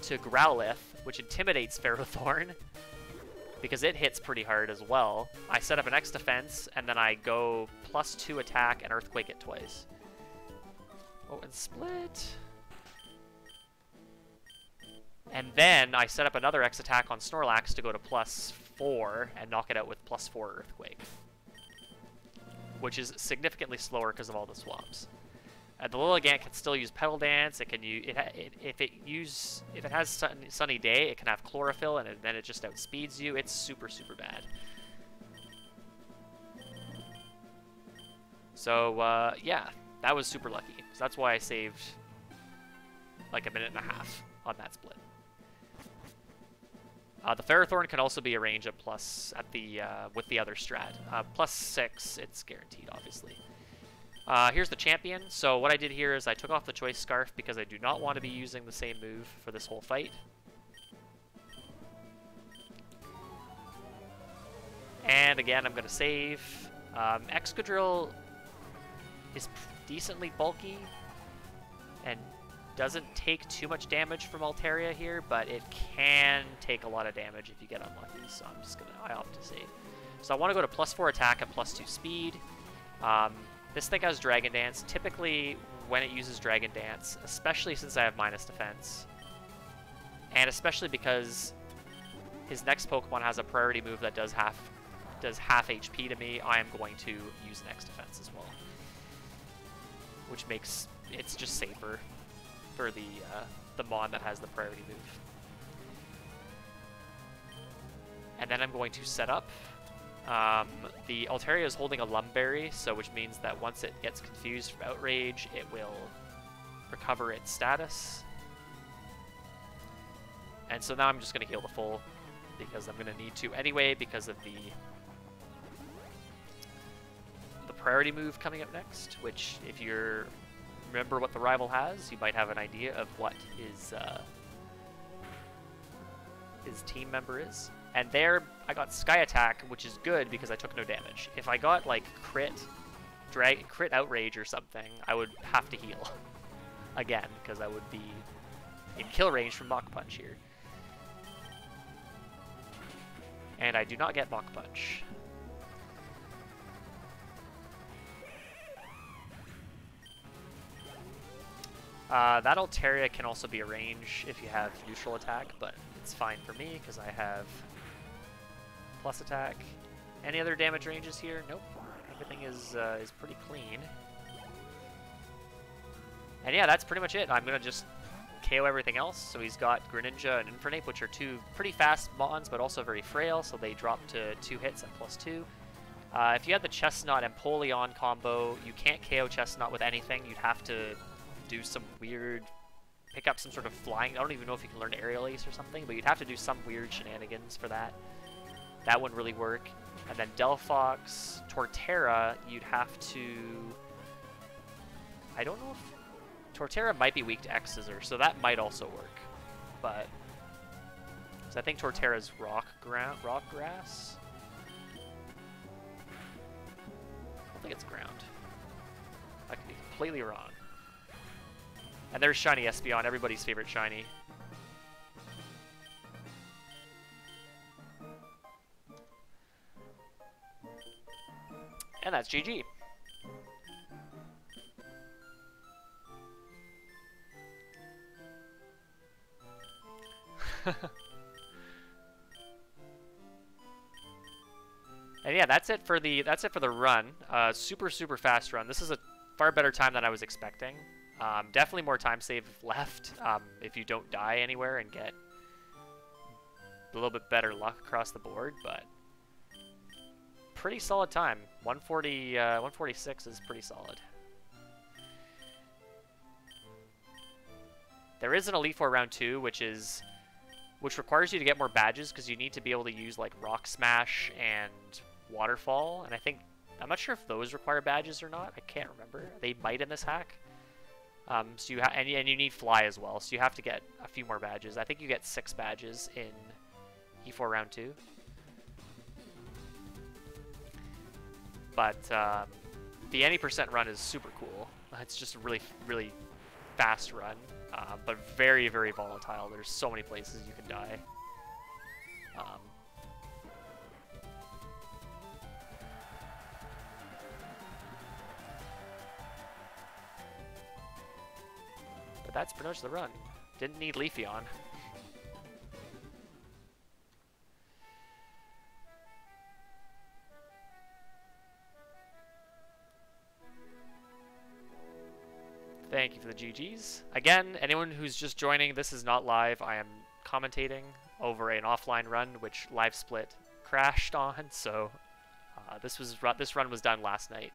Speaker 1: to Growlithe, which intimidates Ferrothorn because it hits pretty hard as well. I set up an X defense, and then I go +2 attack and Earthquake it twice. Oh, and split. And then I set up another X attack on Snorlax to go to +4 and knock it out with +4 Earthquake, which is significantly slower because of all the swaps. The Lilligant can still use Petal Dance. It can use if it has Sunny Day, it can have Chlorophyll, and then it just outspeeds you. It's super bad. So yeah, that was super lucky. So that's why I saved like a minute and a half on that split. The Ferrothorn can also be a range at plus at the with the other strat. +6, it's guaranteed, obviously. Here's the champion. So what I did here is I took off the Choice Scarf because I do not want to be using the same move for this whole fight. And again, I'm going to save. Excadrill is decently bulky and doesn't take too much damage from Altaria here, but it can take a lot of damage if you get unlucky, so I'm just going to, I opt to save. So I want to go to +4 attack and +2 speed. This thing has Dragon Dance. Typically, when it uses Dragon Dance, especially since I have minus defense, and especially because his next Pokemon has a priority move that does half HP to me, I am going to use next defense as well, which makes it's just safer for the Mon that has the priority move. And then I'm going to set up. The Altaria is holding a Lumberry, so which means that once it gets confused from Outrage, it will recover its status. And so now I'm just going to heal the full, because I'm going to need to anyway, because of the priority move coming up next, which if you remember what the rival has, you might have an idea of what his team member is. And there, I got Sky Attack, which is good because I took no damage. If I got like crit Outrage or something, I would have to heal again because I would be in kill range from Mach Punch here. And I do not get Mach Punch. That Altaria can also be a range if you have neutral attack, but it's fine for me because I have plus attack. Any other damage ranges here? Nope. Everything is pretty clean. And yeah, that's pretty much it. I'm gonna just KO everything else. So he's got Greninja and Infernape, which are two pretty fast Mons, but also very frail, so they drop to 2 hits at +2. If you had the Chestnut and Polion combo, you can't KO Chestnut with anything. You'd have to do some weird, pick up some sort of flying. I don't even know if you can learn Aerial Ace or something, but you'd have to do some weird shenanigans for that. That wouldn't really work. And then Delphox, Torterra, you'd have to... I don't know if... Torterra might be weak to X-Scissor, so that might also work. But... So I think Torterra's Rock Grass? I don't think it's Ground. I could be completely wrong. And there's Shiny Espeon, everybody's favorite Shiny. And that's GG. And yeah, that's it for the run. Super fast run. This is a far better time than I was expecting. Definitely more time save left if you don't die anywhere and get a little bit better luck across the board, but pretty solid time. 146 is pretty solid. There is an Elite Four round 2, which requires you to get more badges because you need to be able to use like Rock Smash and Waterfall, and I'm not sure if those require badges or not. I can't remember. They might in this hack. So and you need Fly as well, so you have to get a few more badges. I think you get 6 badges in E4 round 2. But the any percent run is super cool. It's just a really, really fast run, but very, very volatile. There's so many places you can die. But that's pretty much the run. Didn't need Leafy on. Thank you for the GGs. Again, anyone who's just joining, this is not live. I am commentating over an offline run, which LiveSplit crashed on, so this run was done last night.